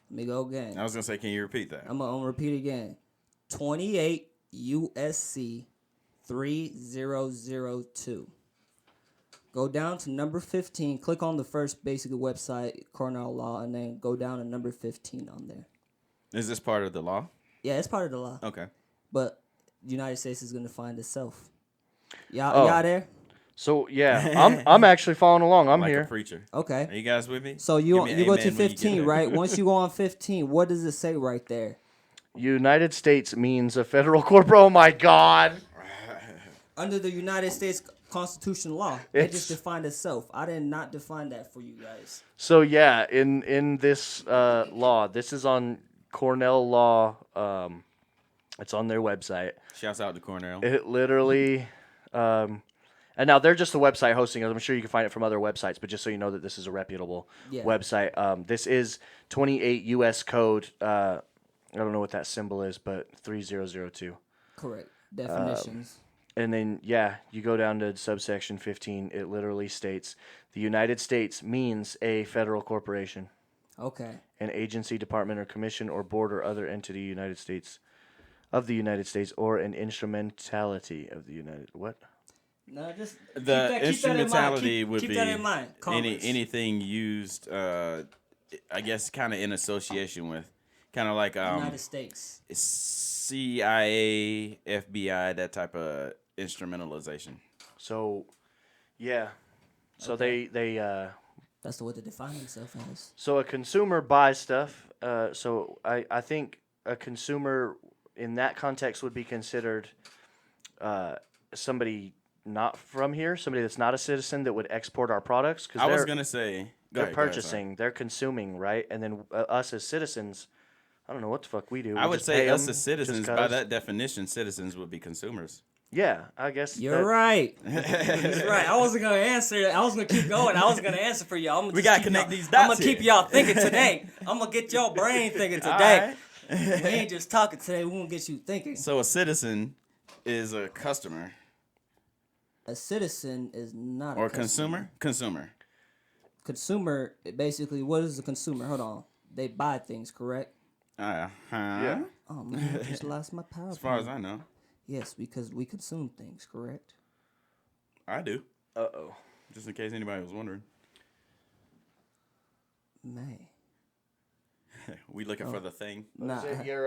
Let me go again. I was gonna say, can you repeat that? I'm gonna repeat again. 28 USC 3002. Go down to number 15. Click on the first basic website, Cornell Law, and then go down to number 15 on there. Is this part of the law? Yeah, it's part of the law. Okay. But the United States is gonna find itself. Oh. Y'all there? So yeah, I'm actually following along. I'm Like here. a preacher. Okay. Are you guys with me? So Give you me you go amen to when you get 15, there. right? Once you go on 15, what does it say right there? United States means a federal corporate. Oh my God. Under the United States Constitution law, it It's- just defined itself. I did not define that for you guys. So yeah, in this law, this is on Cornell Law. It's on their website. Shouts out to Cornell. It literally, and now they're just the website hosting it. I'm sure you can find it from other websites, but just so you know that this is a reputable Yeah. website. This is 28 U.S. code. I don't know what that symbol is, but 3002. Correct. Definitions. And then, yeah, you go down to subsection 15. It literally states the United States means a federal corporation, Okay. an agency, department, or commission, or board, or other entity United States of the United States, or an instrumentality of the United. What? No, just The instrumentality would keep be that in mind. Congress. anything used, I guess, kind of in association with, kind of like United States. CIA, FBI, that type of instrumentalization. So, yeah. So they That's the way to define himself as. so a consumer buys stuff. So I think a consumer in that context would be considered somebody not from here, somebody that's not a citizen that would export our products because I was gonna say they're purchasing, they're consuming, right? And then us as citizens, I don't know what the fuck we do. I We would just say pay us 'em as citizens, just by 'cause. that definition, citizens would be consumers. Yeah, I guess You're right. He's right. I wasn't gonna answer. I was gonna keep going. I was gonna answer for y'all. We gotta connect these I'm dots gonna keep here. y'all thinking today. I'm gonna get your brain thinking today. All We ain't just talking today. We gonna get you thinking. So a citizen is a customer A citizen is not or a customer. consumer. Consumer, basically, what is a consumer? Hold on. They buy things, correct? Yeah. Oh man, I just lost my PowerPoint. As far as I know, Yes, because we consume things, correct? I do. Uh-oh. Just in case anybody was wondering, Man. we looking for the thing. Nah. Is it your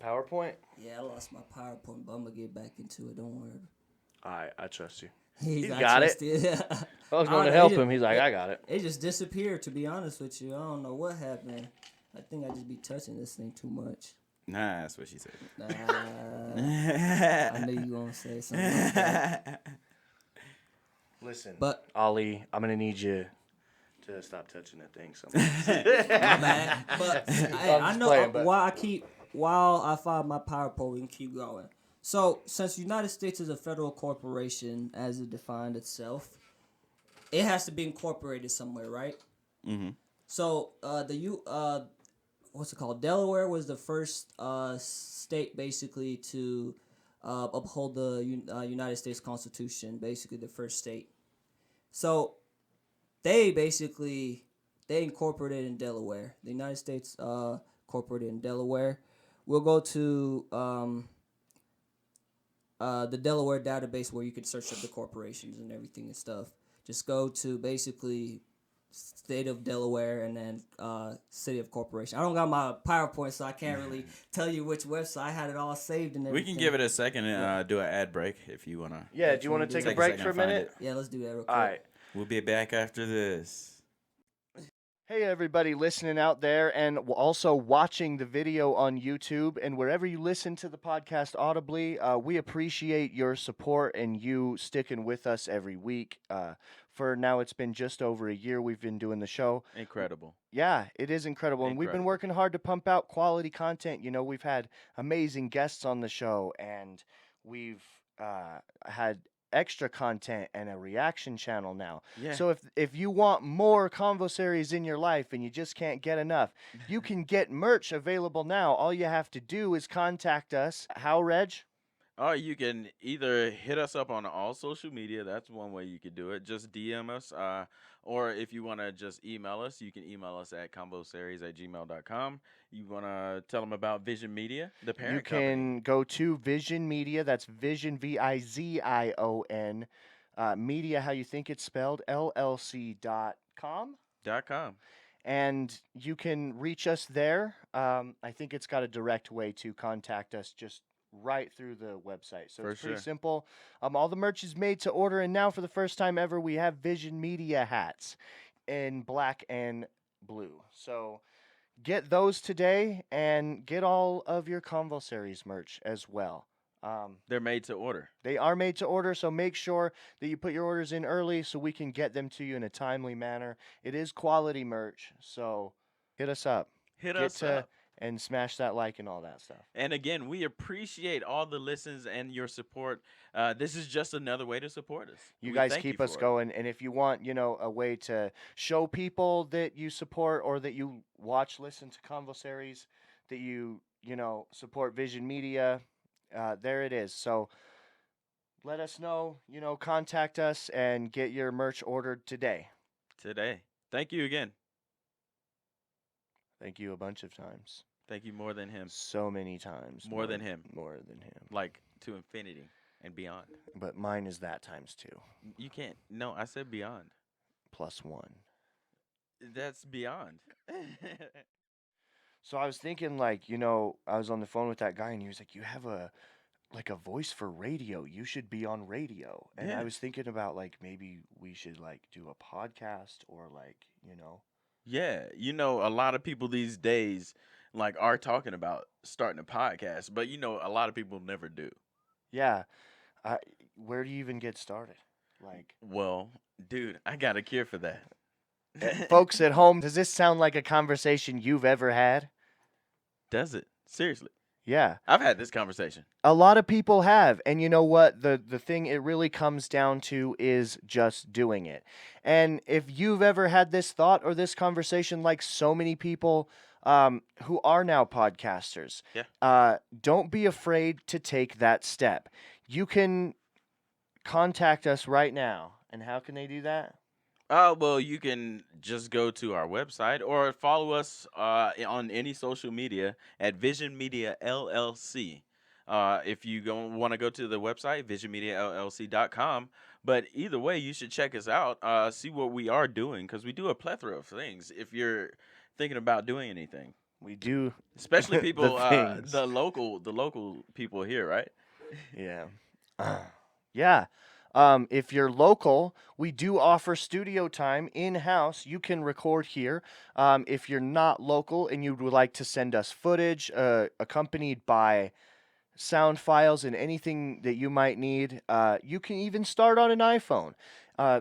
PowerPoint? Yeah, I lost my PowerPoint, but I'm gonna get back into it. Don't worry. I trust you. He's got it. I was going to help him. He's like, I got it. It just disappeared, to be honest with you. I don't know what happened. I think I just be touching this thing too much. Nah, that's what she said. I knew you gonna say something like that. Listen, But Ollie, I'm going to need you to stop touching that thing. my bad. But I just know playing, but- while I find my PowerPoint, we can keep going. So, since United States is a federal corporation, as it defined itself, it has to be incorporated somewhere, right? Mm-hmm. So, what's it called? Delaware was the first state, basically, to uphold the United States Constitution. Basically, the first state. So, they incorporated in Delaware. The United States incorporated in Delaware. We'll go to the Delaware database where you can search up the corporations and everything and stuff. Just go to basically state of Delaware and then city of corporation. I don't got my PowerPoint, so I can't really tell you which website. I had it all saved and We everything. can give it a second and do an ad break if you wanna. Yeah, do you want to take a Take a break second for a to find minute? Yeah, let's do that real quick. All right. We'll be back after this. Hey, everybody listening out there and also watching the video on YouTube and wherever you listen to the podcast audibly. We appreciate your support and you sticking with us every week. For now, it's been just over a year we've been doing the show. Incredible. Yeah, it is incredible. And we've been Incredible. working hard to pump out quality content. You know, we've had amazing guests on the show and we've had extra content and a reaction channel now. Yeah. So if you want more Convo series in your life and you just can't get enough, you can get merch available now. All you have to do is contact us. How, Reg? Or you can either hit us up on all social media. That's one way you could do it. Just DM us. Or if you want to just email us, you can email us at comboseries@gmail.com. You want to tell them about Vision Media, the parent You company. can go to Vision Media. That's Vision, Vizion. Media, how you think it's spelled, LLC.com. .com. And you can reach us there. I think it's got a direct way to contact us just right through the website. So For it's pretty sure. simple. All the merch is made to order. And now for the first time ever, we have Vision Media hats in black and blue. So get those today and get all of your Convo Series merch as well. They're made to order. They are made to order, so make sure that you put your orders in early so we can get them to you in a timely manner. It is quality merch, so hit us up. Hit us up. And smash that like and all that stuff. And again, we appreciate all the listens and your support. This is just another way to support us. You We guys thank keep you us for it. going, and if you want, a way to show people that you support or that you listen to Convo Series, that you support Vision Media, there it is. So let us know, contact us and get your merch ordered today. Today. Thank you again. Thank you a bunch of times. Thank you more than him. So many times. More than him. More than him. Like to infinity and beyond. But mine is that times 2. You can't. No, I said beyond. +1. That's beyond. So I was thinking, I was on the phone with that guy and he was like, you have a voice for radio. You should be on radio. And Yeah. I was thinking about maybe we should do a podcast or Yeah, a lot of people these days are talking about starting a podcast, but a lot of people never do. Yeah. Where do you even get started? Well, dude, I got a cure for that. Folks at home, does this sound like a conversation you've ever had? Does it? Seriously. Yeah. I've had this conversation. A lot of people have. And you know what? The thing it really comes down to is just doing it. And if you've ever had this thought or this conversation, like so many people who are now podcasters, don't be afraid to take that step. You can contact us right now. And how can they do that? Well, you can just go to our website or follow us on any social media at Vision Media LLC. If you want to go to the website, visionmediallc.com. But either way, you should check us out, see what we are doing, because we do a plethora of things. If you're thinking about doing anything, We do. especially people, things. the local people here, right? Yeah. Yeah. If you're local, we do offer studio time in-house. You can record here. If you're not local and you would like to send us footage accompanied by sound files and anything that you might need, you can even start on an iPhone.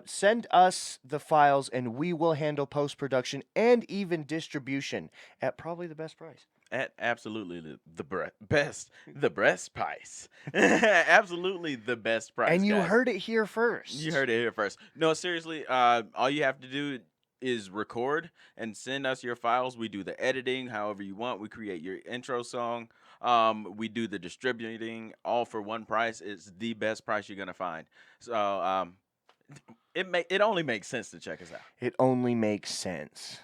Send us the files and we will handle post-production and even distribution at probably the best price. At absolutely the best price. Absolutely the best price. And you guys. heard it here first. You heard it here first. No, seriously, all you have to do is record and send us your files. We do the editing however you want. We create your intro song. We do the distributing, all for one price. It's the best price you're gonna find. So it only makes sense to check us out. It only makes sense.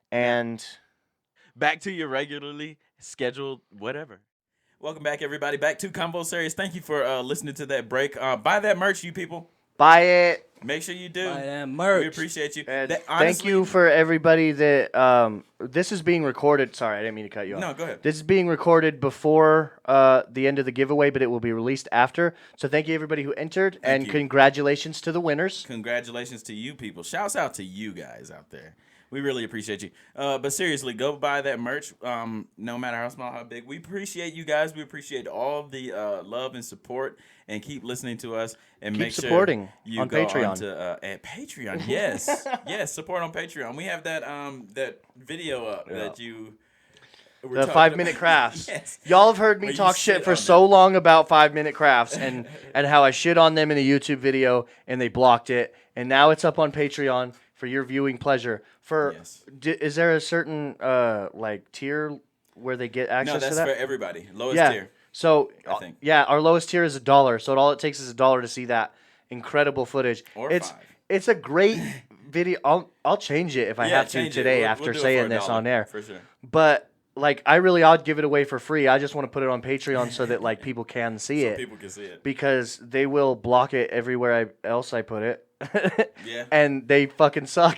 And Back to your regularly scheduled whatever. Welcome back, everybody. Back to Convo Series. Thank you for listening to that break. Buy that merch, you people. buy it. Make sure you do. Buy that merch. We appreciate you. And That- thank honestly- you for everybody that this is being recorded. Sorry, I didn't mean to cut you off. No, go ahead. This is being recorded before the end of the giveaway, but it will be released after. So thank you everybody who entered, and you. congratulations to the winners. Congratulations to you people. Shouts out to you guys out there. We really appreciate you. But seriously, go buy that merch. No matter how small, how big. We appreciate you guys. We appreciate all the love and support. And keep listening to us. And Keep make sure supporting you on go Patreon. onto, at Patreon. Yes. Yes, support on Patreon. We have that that video up that you We're The talking 5-minute about- crafts. Yes. Y'all have heard me Where you talk shit shit for on so them. long about 5-minute crafts and how I shit on them in a YouTube video and they blocked it. And now it's up on Patreon for your viewing pleasure. Yes. Is there a certain like tier where they get access No, that's to that? for everybody. Lowest Yeah. tier. So I think. yeah, our lowest tier is $1. So all it takes is $1 to see that incredible footage. Or it's $5. it's a great video. I'll change it if I have to change it. today We'll after do it saying for this $1, on air. for sure. But like I'd give it away for free. I just want to put it on Patreon so that like people can see So it. people can see it. Because they will block it everywhere else I put it. Yeah. And they fucking suck.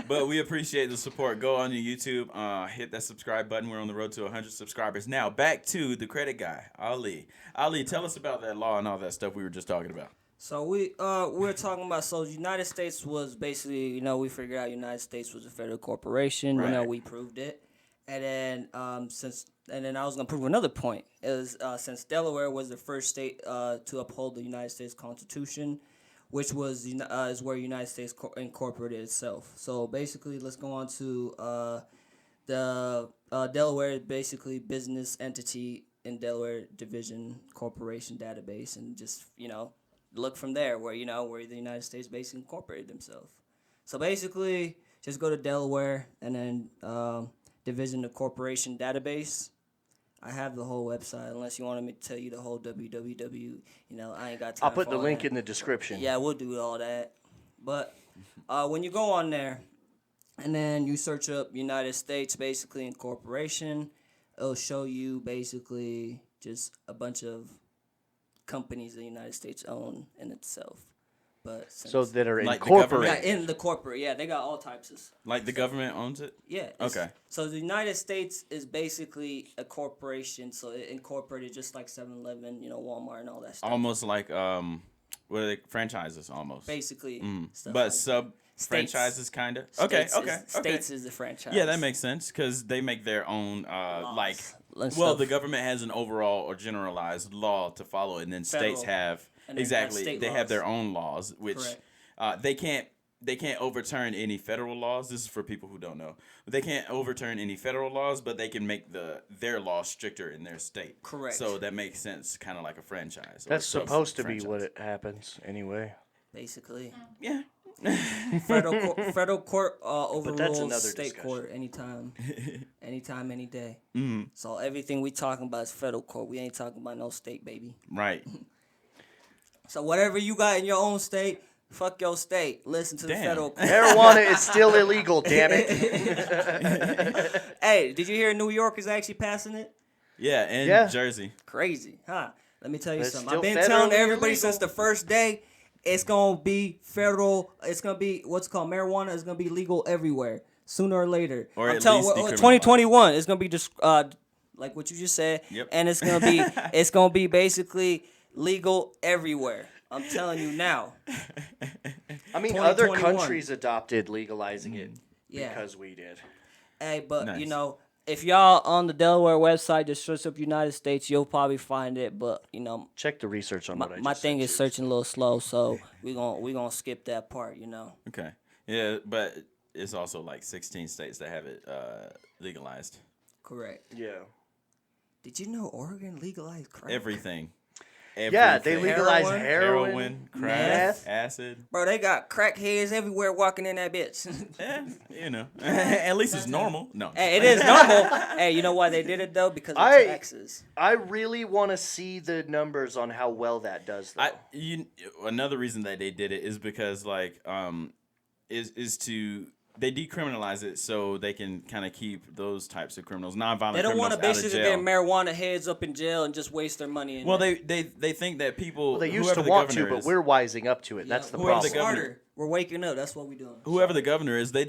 But we appreciate the support. Go on your YouTube, hit that subscribe button. We're on the road to 100 subscribers. Now, back to the credit guy, Ali. Ali, tell us about that law and all that stuff we were just talking about. So we're talking about, so United States was basically, we figured out United States was a federal corporation. Right. We proved it. And then I was gonna prove another point is since Delaware was the first state to uphold the United States Constitution, which was is where United States incorporated itself. So basically, let's go on to the Delaware, basically business entity in Delaware Division Corporation database, and just look from there where where the United States basically incorporated themselves. So basically, just go to Delaware and then Division of Corporation database. I have the whole website. Unless you wanted me to tell you the whole www. I ain't got time. I'll put for the all link that. in the description. Yeah, we'll do all that. But when you go on there, and then you search up United States, basically incorporation, it'll show you basically just a bunch of companies the United States own in itself. But So that are Like the incorporated. yeah, in the corporate, yeah, they got all types of. Like the government owns it? Yeah. Okay. So the United States is basically a corporation, so it incorporated just like 7-Eleven, Walmart and all that stuff. Almost like, what are they? Franchises, almost. Basically. Stuff But like sub States. franchises, kind of? Okay, okay. States is the franchise. Yeah, that makes sense because they make their own, like, and well, stuff. the government has an overall or generalized law to follow, and then states Federal. have And then exactly state they have laws. their own laws, which Correct. they can't overturn any federal laws. This is for people who don't know. They can't overturn any federal laws, but they can make their laws stricter in their state. Correct. So that makes sense, kind of like a franchise. or That's sub- supposed to be franchise. what it happens anyway. Basically. Yeah. Federal court that's overrules another state discussion. court anytime, any day. So everything we talking about is federal court. We ain't talking about no state, baby. Right. So whatever you got in your own state, fuck your state. Listen to the Damn. federal court. Marijuana is still illegal, damn it. Hey, did you hear New York is actually passing it? Yeah, and Yeah. Jersey. Crazy, huh? Let me tell you It's something. still I've been federally telling everybody illegal. since the first day, it's gonna be federal. It's gonna be what's called marijuana is gonna be legal everywhere sooner or later. Or I'm at telling least you, decriminalized. 2021 is gonna be just like what you just said, Yep. and it's gonna be basically legal everywhere. I'm telling you now. I mean, other 2021. countries adopted legalizing it Yeah. because we did. Hey, but Nice. if y'all on the Delaware website just search up United States, you'll probably find it. But Check the research on what I just my thing sent is you. searching a little slow, so we gonna skip that part. Okay. Yeah, but it's also like 16 states that have it legalized. Correct. Yeah. Did you know Oregon legalized crack? Everything. Yeah, they Everything. legalized Heroin, heroin, crack, meth. acid. Bro, they got crackheads everywhere walking in that bitch. At least it's normal. No. Hey, it is normal. Hey, you know why they did it though? Because of taxes. I really want to see the numbers on how well that does, though. Another reason that they did it is because is to they decriminalize it so they can kind of keep those types of criminals, nonviolent They don't criminals, want to out of basically jail. get marijuana heads up in jail and just waste their money. Well, they think that people. Well, they used whoever to the want to, governor but is- we're wising up to it. That's the Whoever problem. the governor- smarter. We're waking up. That's what we're doing. whoever the governor is, they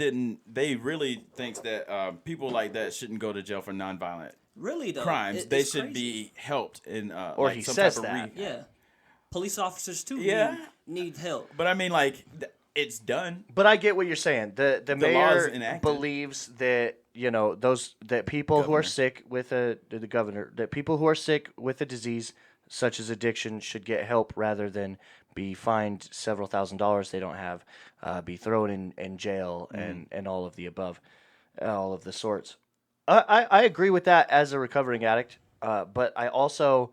really thinks that people like that shouldn't go to jail for nonviolent Really though, crimes. it- they it's should crazy. be helped in Or like he some says type of that. Yeah, police officers too. Yeah. need help. But I mean, it's done. But I get what you're saying. The law is mayor enacted. believes that that people who are Governor. sick with the governor, that people who are sick with a disease such as addiction should get help rather than be fined several $1,000s they don't have, be thrown in jail and all of the above, all of the sorts. I agree with that as a recovering addict, but I also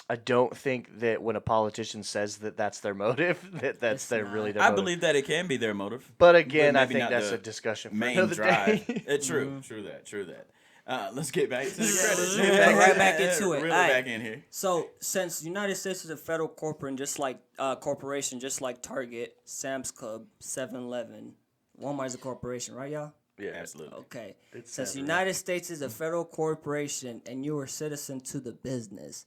I don't think that when a politician says that that's their motive, that's It's their not. really their I motive. believe that it can be their motive. But again, but I maybe think not that's the a discussion for main another drive. day. True that. Let's get back to the credits. Right back into it. Reel Aight. back in here. So, since the United States is a federal corporation, just like Target, Sam's Club, 7-Eleven, Walmart is a corporation, right, y'all? Yeah, absolutely. Okay. It's Since the separate. United States is a federal corporation and you're a citizen to the business,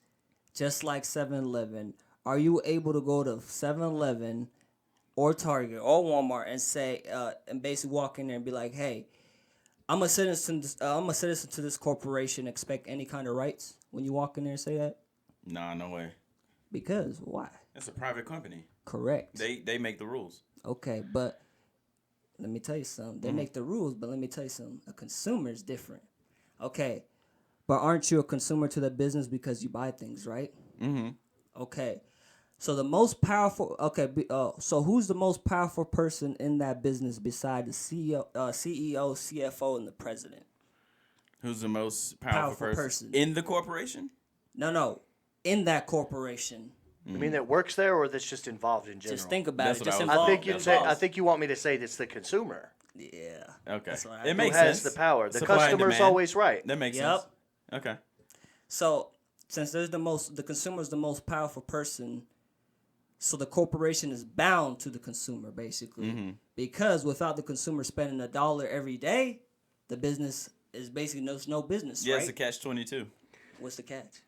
just like 7-Eleven, are you able to go to 7-Eleven or Target or Walmart and say, and basically walk in there and be like, hey, I'm a citizen to this corporation, expect any kind of rights when you walk in there and say that? Nah, no way. Because why? It's a private company. Correct. They make the rules. Okay, but let me tell you something. They make the rules, but let me tell you something. A consumer is different. Okay, but aren't you a consumer to the business because you buy things, right? Mm-hmm. Okay, so the most powerful. Okay, so who's the most powerful person in that business beside the CEO, CFO, and the president? Who's the most powerful person in the corporation? No, in that corporation. I mean, that works there, or that's just involved in general. Just think about That's it. what Just I was- involved. I think you'd say. involved. I think you want me to say that's the consumer Yeah. Okay. That's what I It do. makes who has sense. the power. The Supply and customer's demand. always right. That makes Yep. sense. Okay. So since the consumer is the most powerful person, so the corporation is bound to the consumer basically, because without the consumer spending $1 every day, the business is basically there's no business. Yeah, right? it's a catch-22. What's the catch?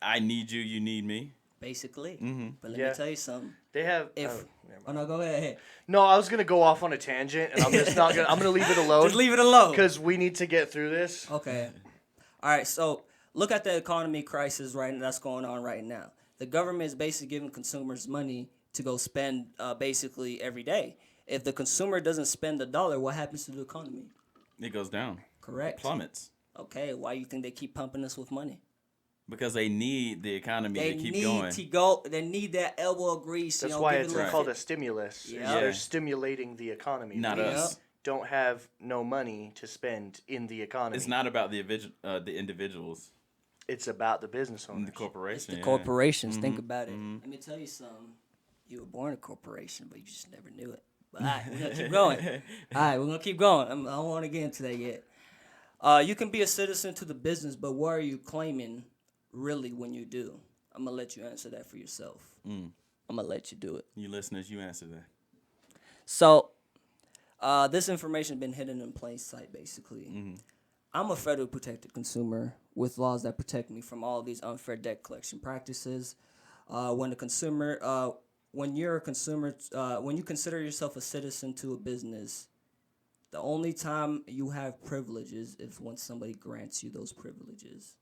I need you, you need me. Basically. But let Yeah. me tell you something. They have. If never oh mind. no, go ahead. No, I was gonna go off on a tangent, and I'm just not gonna. I'm gonna leave it alone. Just leave it alone. because we need to get through this. Okay. All right. So look at the economy crisis right now that's going on right now. The government is basically giving consumers money to go spend basically every day. If the consumer doesn't spend $1, what happens to the economy? It goes down. Correct. Plummets. Okay. Why do you think they keep pumping us with money? Because they need the economy They to keep need going. to go. They need that elbow grease. That's you know, why give it it's a little called fit. a stimulus. Yeah. They're stimulating the economy. Not We us. don't have no money to spend in the economy. It's not about the individuals, It's about the business the owners. corporation. The yeah. corporations. Think about it. Let me tell you something. You were born a corporation, but you just never knew it. But all right, we're gonna keep going. All right, we're gonna keep going. I don't want to get into that yet. You can be a citizen to the business, but what are you claiming really when you do? I'm gonna let you answer that for yourself. I'm gonna let you do it. You listeners, you answer that. So, this information has been hidden in plain sight, basically. I'm a federally protected consumer with laws that protect me from all of these unfair debt collection practices. When you're a consumer, when you consider yourself a citizen to a business, the only time you have privileges is when somebody grants you those privileges.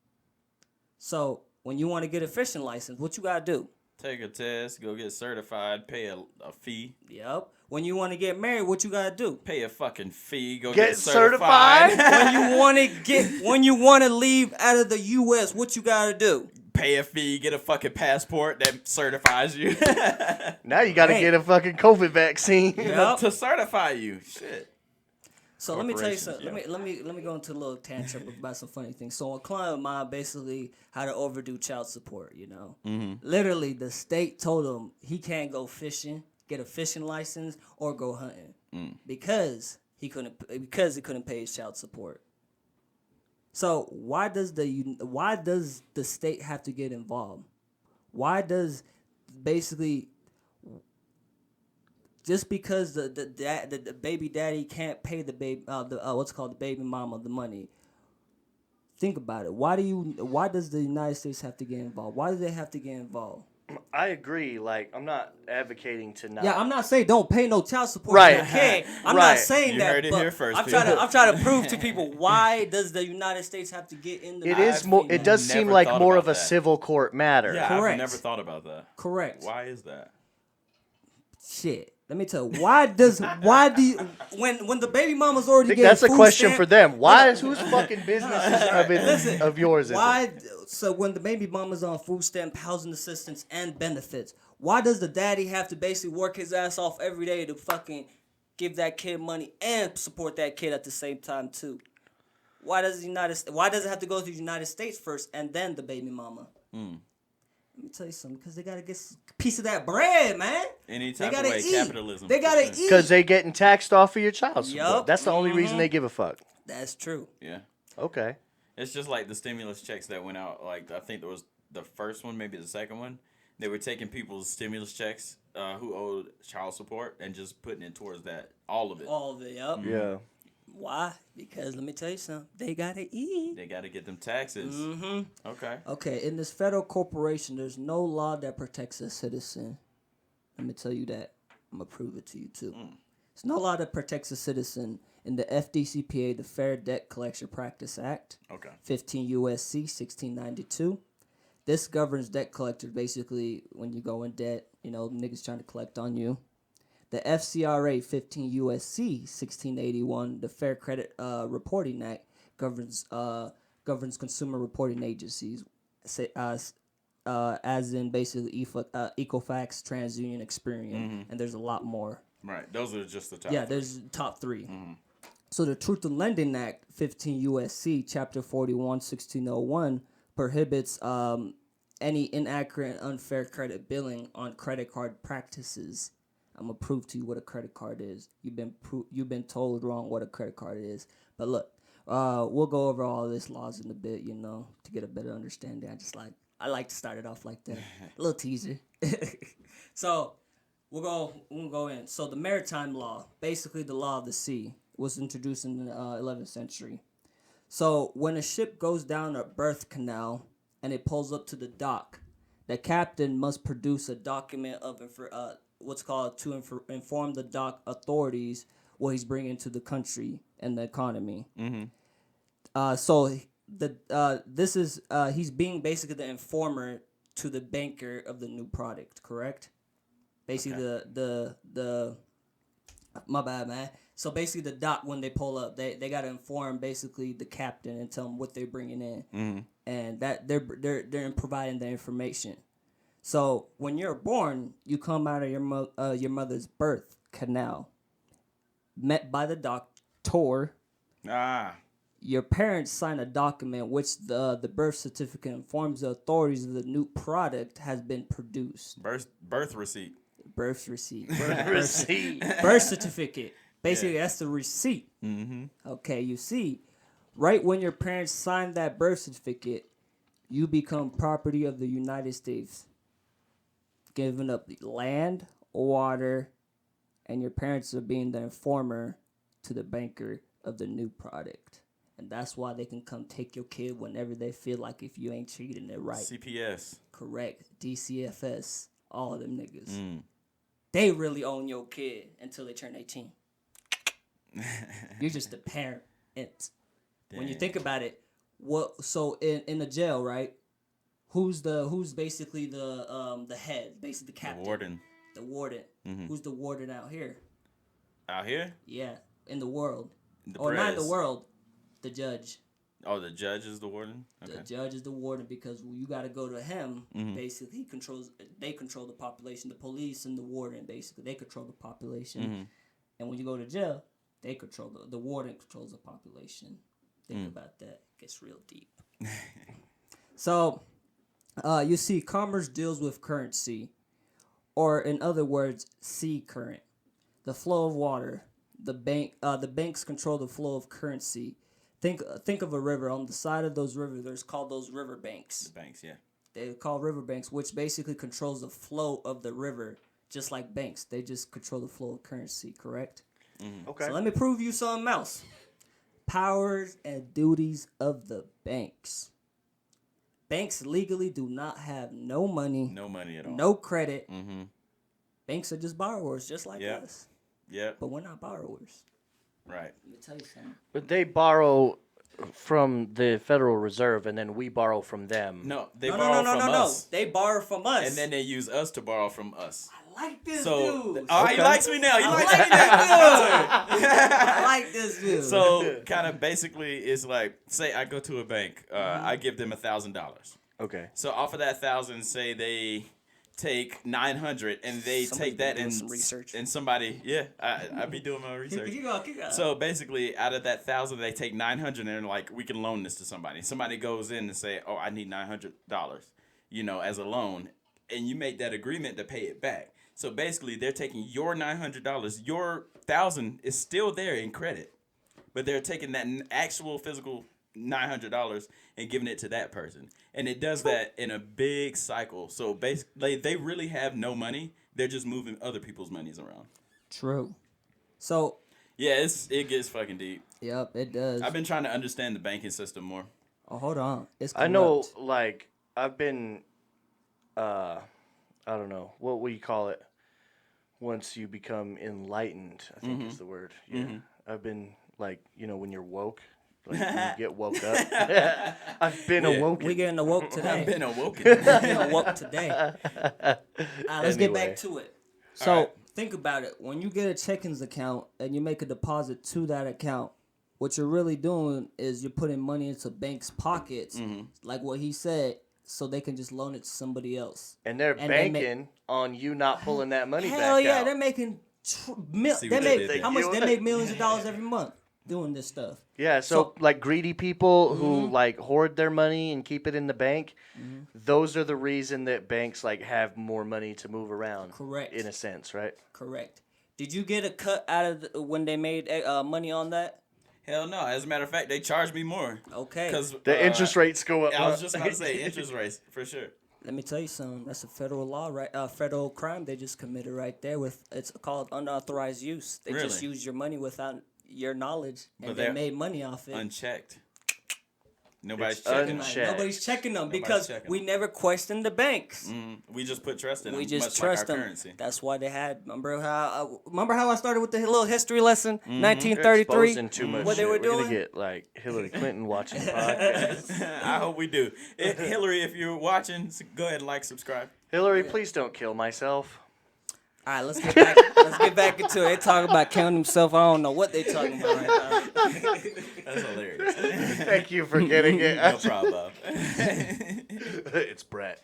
So, when you want to get a fishing license, what you gotta do? Take a test, go get certified, pay a fee, Yep. When you want to get married, what you gotta do? pay a fucking fee, go Get get certified. When you want to leave out of the U.S., what you gotta do? Pay a fee, get a fucking passport that certifies you. Now you got to Hey. get a fucking COVID vaccine. Yep. To certify you. Shit. So let me tell you Corporations, something. yeah. Let me go into a little tangent about some funny things. So a client of mine basically had to overdue child support. You know, literally the state told him he can't go fishing, get a fishing license, or go hunting because he couldn't pay his child support. So why does the state have to get involved? Why does basically just because the baby daddy can't pay the baby the baby mama the money? Think about it. Why does the United States have to get involved? Why do they have to get involved? I agree. Like, I'm not advocating to not. Yeah, I'm not saying don't pay no child support. Right. Okay, I'm Right. not saying You that. heard it but here first, I'm people. trying to prove to people why does the United States have to get in the. It is more. It does seem Never like thought more about of a that. civil court matter. Yeah, Correct. I've never thought about that. Correct. Why is that? Shit. Let me tell you. Why do you when the baby mama's I already think getting that's a food question stamp- for them. Why is whose fucking business of yours is it? Why? So when the baby mama's on food stamp, housing assistance, and benefits, why does the daddy have to basically work his ass off every day to fucking give that kid money and support that kid at the same time too. Why does it have to go to the United States first and then the baby mama? Let me tell you something, because they gotta get a piece of that bread, man. Any They type of gotta way, eat. capitalism. They for gotta sure. eat. Because they getting taxed off of your child support. Yup. That's the only reason they give a fuck. That's true. Yeah. Okay. It's just like the stimulus checks that went out. Like, I think there was the first one, maybe the second one. They were taking people's stimulus checks who owed child support and just putting it towards that, all of it. All of it, yup. Yeah. Why? Because let me tell you something. They gotta eat. They got to get them taxes. Okay. Okay, in this federal corporation, there's no law that protects a citizen. Let me tell you that. I'm gonna prove it to you too. There's no law that protects a citizen in the FDCPA, the Fair Debt Collection Practice Act. Okay. 15 USC 1692. This governs debt collectors. Basically, when you go in debt, niggas trying to collect on you. The FCRA 15 USC 1681, the Fair Credit Reporting Act, governs consumer reporting agencies, as in basically Equifax, TransUnion, Experian, and there's a lot more. Right. Those are just the top. Yeah, there's top three. So the Truth in Lending Act, 15 USC, Chapter 41, 1601, prohibits any inaccurate and unfair credit billing on credit card practices. I'm gonna prove to you what a credit card is. You've been told wrong what a credit card is. But look, we'll go over all this laws in a bit, to get a better understanding. I like to start it off like that, a little teaser. So we'll go in. So the maritime law, basically the law of the sea, was introduced in the 11th century. So when a ship goes down a berth canal and it pulls up to the dock, the captain must produce a document of what's called to inform the dock authorities what he's bringing to the country and the economy. So he's being basically the informer to the banker of the new product, correct? Basically, the my bad, man. So basically, the dock, when they pull up, they gotta inform basically the captain and tell him what they're bringing in, and that they're providing the information. So when you're born, you come out of your mother's birth canal, met by the doctor. Your parents sign a document which the birth certificate informs the authorities of the new product has been produced. Birth receipt. Birth receipt. Receipt. Birth certificate. Basically, that's the receipt. Okay, you see, right when your parents sign that birth certificate, you become property of the United States, giving up the land, water, and your parents are being the informer to the banker of the new product. And that's why they can come take your kid whenever they feel like if you ain't treating it right. CPS. Correct. DCFS. All of them niggas. They really own your kid until they turn 18. You're just a parent. When you think about it, so in the jail, right? Who's basically the head, basically the captain? The warden. Who's the warden out here? Out here? Yeah, in the world. Not in the world. The judge. Oh, the judge is the warden? Okay. The judge is the warden because you got to go to him. Basically, they control the population. The police and the warden, basically, they control the population. And when you go to jail, they control the warden controls the population. Think about that. It gets real deep. So, you see, commerce deals with currency, or in other words, sea current, the flow of water. The banks control the flow of currency. Think of a river. On the side of those rivers, there's called those river banks. The banks, yeah. They're called river banks, which basically controls the flow of the river, just like banks. They just control the flow of currency, correct? Okay. So let me prove you something else. Powers and duties of the banks. Banks legally do not have no money. No money at all. No credit. Banks are just borrowers, just like us. Yep. But we're not borrowers. Right. Let me tell you something. But they borrow from the Federal Reserve, and then we borrow from them. No, they borrow from us. They borrow from us. And then they use us to borrow from us. I like this So, dude. he likes me now. He likes me now. I like this dude. So, kind of basically, it's like, say I go to a bank. I give them $1,000. Okay. So, off of that 1,000, say they take 900 and they Somebody take that been doing and some research. and somebody, yeah, I be doing my research. Keep going. So basically, out of that 1,000, they take 900 and they're like, we can loan this to somebody. Somebody goes in and say, oh, I need $900, as a loan, and you make that agreement to pay it back. So basically, they're taking your $900, your 1,000 is still there in credit, but they're taking that actual physical $900 and giving it to that person, and it does that in a big cycle. So basically, they really have no money. They're just moving other people's monies around. True. So. Yeah, it gets fucking deep. Yep, it does. I've been trying to understand the banking system more. Oh, hold on. It's I corrupt. know, like, I've been, I don't know, what will you call it? Once you become enlightened, I think is the word. Yeah. I've been, like, when you're woke, like, when you get woke up. I've been awoken. We getting awoke today. I've been awoken. Getting awoke today. All right, let's get back to it. So, right. Think about it. When you get a checkings account and you make a deposit to that account, what you're really doing is you're putting money into banks' pockets, like what he said, so they can just loan it to somebody else. And they're banking on you not pulling that money back out. Hell yeah, they're making how much? They make millions of dollars every month doing this stuff. Yeah, so like greedy people who like hoard their money and keep it in the bank, those are the reason that banks like have more money to move around. Correct. In a sense, right? Correct. Did you get a cut out of when they made money on that? Hell no. As a matter of fact, they charge me more. Okay. Because The interest rates go up. I was just about to say interest rates for sure. Let me tell you something. That's a federal law, right? Federal crime they just committed right there. It's called unauthorized use. They just Really? use your money without your knowledge, and But they they're made money off it. Unchecked. Nobody's It's checking them. unchecked. Nobody's checking them Nobody's because checking we them. never questioned the banks. We just put trust in them. We just much trust like them. our currency. That's why they had. Remember how I started with the little history lesson, You're 1933. exposing too much What they shit. were We're doing? gonna get like Hillary Clinton watching the podcast. I hope we do. Hillary, if you're watching, go ahead and like, subscribe. Hillary, please don't kill myself. All right, let's get back. Let's get back into it. They talking about killing themselves. I don't know what they talking about right now. That's hilarious. Thank you for getting it. No problem. It's Brett.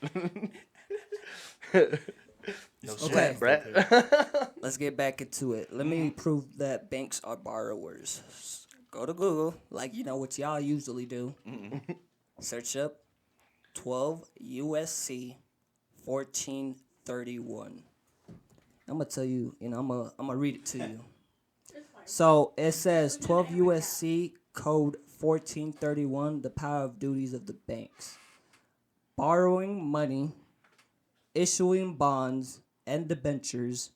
No Okay. sweat, Brett. Let's get back into it. Let me prove that banks are borrowers. Go to Google, like what y'all usually do. Search up 12 USC 1431. I'm gonna tell you. I'm gonna read it to you. So it says 12 USC Code 1431. The power of duties of the banks: borrowing money, issuing bonds and debentures.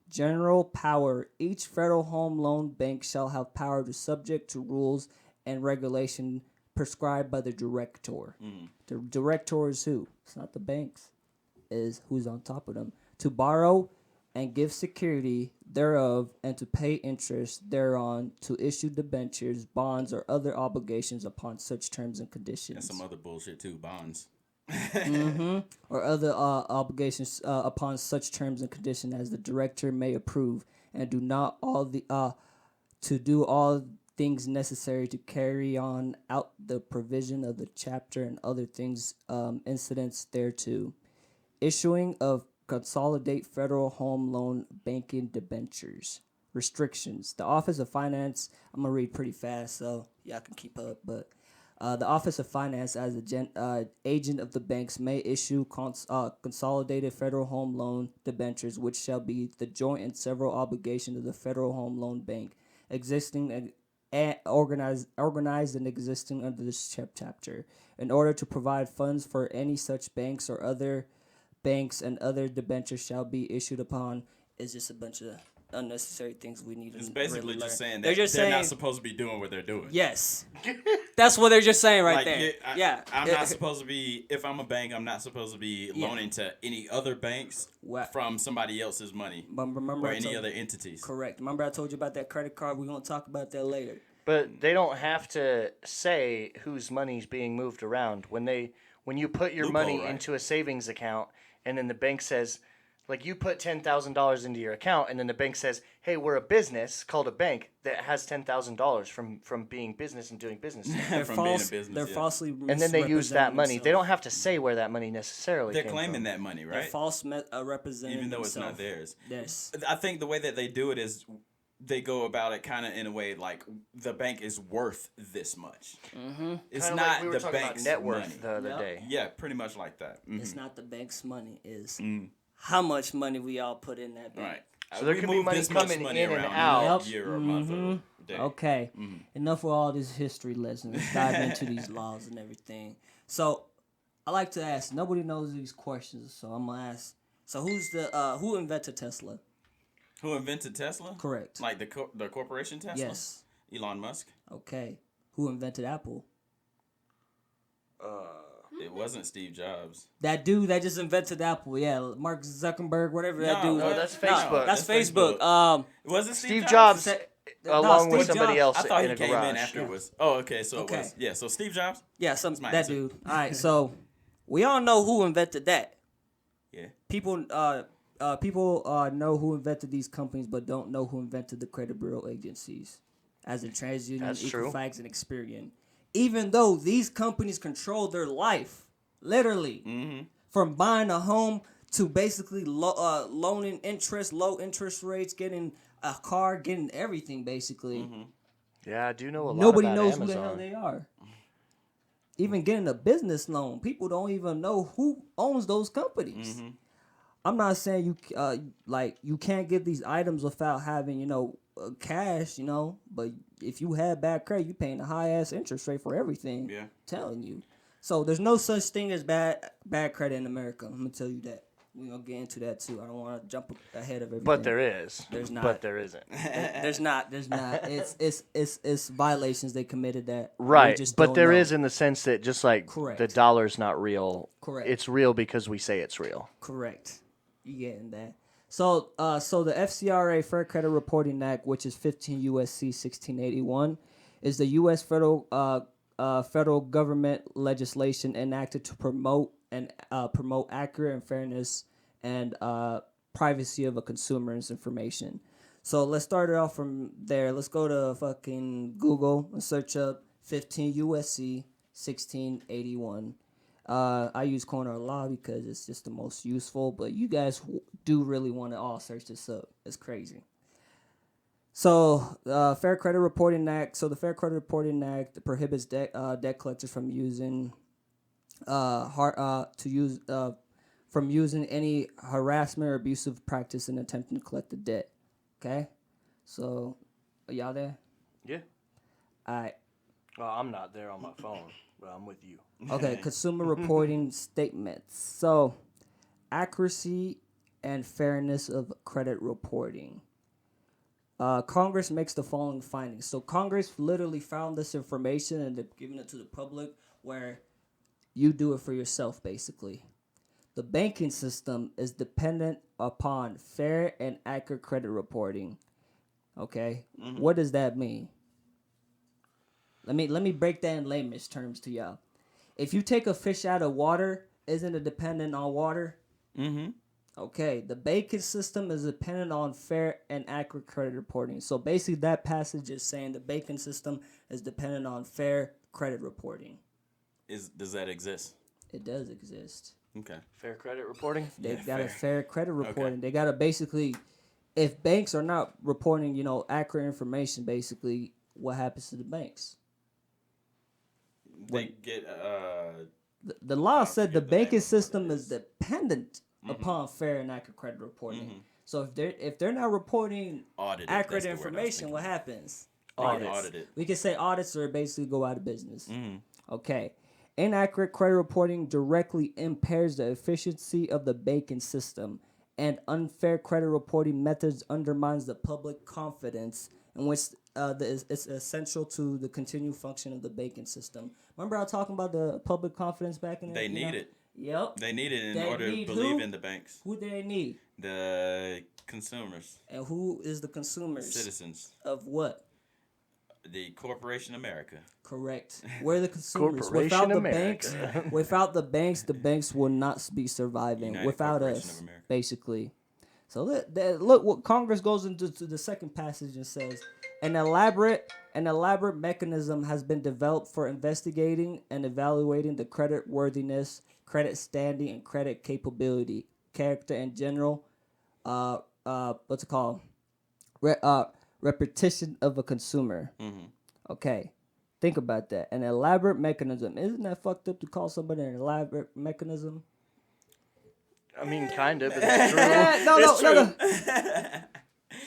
General power. Each federal home loan bank shall have power to subject to rules and regulation prescribed by the director. The director is who? It's not the banks. Is who's on top of them. To borrow and give security thereof, and to pay interest thereon, to issue debentures, bonds, or other obligations upon such terms and conditions. And some other bullshit too, bonds. Or other obligations upon such terms and conditions as the director may approve, and do not all the to do all things necessary to carry on out the provision of the chapter and other things incidents thereto. Issuing of consolidate federal home loan banking debentures. Restrictions. The Office of Finance, I'm going to read pretty fast so y'all can keep up, but the Office of Finance, as a agent of the banks, may issue consolidated federal home loan debentures, which shall be the joint and several obligations of the Federal Home Loan Bank, existing and organized and existing under this chapter, in order to provide funds for any such banks or other banks, and other debentures shall be issued upon. Is just a bunch of unnecessary things we need to It's basically really just learn. saying They're that just they're saying not supposed to be doing what they're doing. yes. That's what they're just saying right Like, there. I'm not supposed to be, if I'm a bank, I'm not supposed to be loaning to any other banks from somebody else's money Remember or I any told- other entities. Correct. Remember I told you about that credit card? We're going to talk about that later. But they don't have to say whose money's being moved around. When you put your Loophole, money right? into a savings account and then the bank says, Like you put $10,000 into your account, and then the bank says, "Hey, we're a business called a bank that has $10,000 from being business and doing business." They're From false. being a business. They're yeah. falsely And then they use that misrepresenting money. They don't themselves. have to say where that money necessarily They're came claiming from. that money, They're right? false representing Even though it's themselves. not theirs. Yes. I think the way that they do it is they go about it kind of in a way like the bank is worth this much. Mm-hmm. It's Kinda not like we were the talking about bank's net worth money. the other Yep. day. Yeah, pretty much like that. Mhm. It's not the bank's money. Is how much money we all put in that bank. Right. So there We could be move money this much coming money in and around out. every year or month or day. Okay. Enough with all this history lessons. Let's dive into these laws and everything. So, I like to ask. Nobody knows these questions, so I'm gonna ask. So, who invented Tesla? Who invented Tesla? Correct. Like the corporation Tesla? Yes. Elon Musk? Okay. Who invented Apple? It wasn't Steve Jobs. That dude that just invented Apple. Yeah, Mark Zuckerberg, whatever that dude. no, was. that's Facebook. That's That's Facebook. Facebook. Was it Steve Jobs, Sa- along Steve with somebody Jobs. else I thought in he a came garage. in after it was. Oh, okay. So Okay. it was. Yeah. So Steve Jobs. Yeah, my that answer. dude. All right, so we all know who invented that. Yeah. People know who invented these companies, but don't know who invented the credit bureau agencies, as in TransUnion, That's true. Equifax, and Experian. Even though these companies control their life, literally, from buying a home to basically loaning interest, low interest rates, getting a car, getting everything, basically. Yeah, I do know a lot Nobody about knows Amazon. who the hell they are. Even getting a business loan, people don't even know who owns those companies. I'm not saying you can't get these items without having cash, but if you have bad credit, you paying a high ass interest rate for everything. Yeah. Telling you, so there's no such thing as bad credit in America. I'm gonna tell you that. We're gonna get into that too. I don't want to jump ahead of everything. But there is. There's not. But there isn't. There's not. It's violations they committed that. we Right. just But don't there know. is in the sense that just like Correct. the dollar's not real. Correct. It's real because we say it's real. Correct. You getting that? So the FCRA Fair Credit Reporting Act, which is 15 USC 1681, is the U.S. federal government legislation enacted to promote accurate and fairness and privacy of a consumer's information. So let's start it off from there. Let's go to fucking Google and search up 15 USC 1681. I use corner law because it's just the most useful, but you guys do really want to all search this up. It's crazy. So, Fair Credit Reporting Act. So, the Fair Credit Reporting Act prohibits debt collectors from using any harassment or abusive practice in attempting to collect the debt. Okay, so are y'all there? Yeah. All right. Well, I'm not there on my phone, but I'm with you. Okay, consumer reporting statements. So, accuracy and fairness of credit reporting. Congress makes the following findings. So, Congress literally found this information and they're giving it to the public where you do it for yourself, basically. The banking system is dependent upon fair and accurate credit reporting. Okay? What does that mean? Let me break that in layman's terms to y'all. If you take a fish out of water, isn't it dependent on water? Okay, the banking system is dependent on fair and accurate credit reporting. So basically that passage is saying the banking system is dependent on fair credit reporting. Does that exist? It does exist. Okay. Fair credit reporting? They Yeah, got a fair credit reporting. Okay. They got to basically, if banks are not reporting, accurate information, basically, what happens to the banks? They get The law said the forget the name banking of what system it is dependent upon fair and accurate credit reporting. So if they're not reporting audited. accurate That's the word I was information, thinking. what happens? Audited. We can say audits or basically go out of business. Okay. Inaccurate credit reporting directly impairs the efficiency of the banking system, and unfair credit reporting methods undermines the public confidence in which it's essential to the continued function of the banking system. Remember I was talking about the public confidence back in the They need it. Yep. They need it in They order to need believe who? in the banks. Who do they need? The consumers. And who is the consumers? Citizens. Of what? The Corporation America. Correct. We're the consumers. Without Corporation the America. banks, the banks will not be surviving. United Without Corporation us, of America. basically. So look what Congress goes into the second passage and says, an elaborate mechanism has been developed for investigating and evaluating the credit worthiness, credit standing, and credit capability, character, and general what's it called? Repetition of a consumer. Okay, think about that. An elaborate mechanism. Isn't that fucked up to call somebody an elaborate mechanism? I mean, kind of, but it's true. No.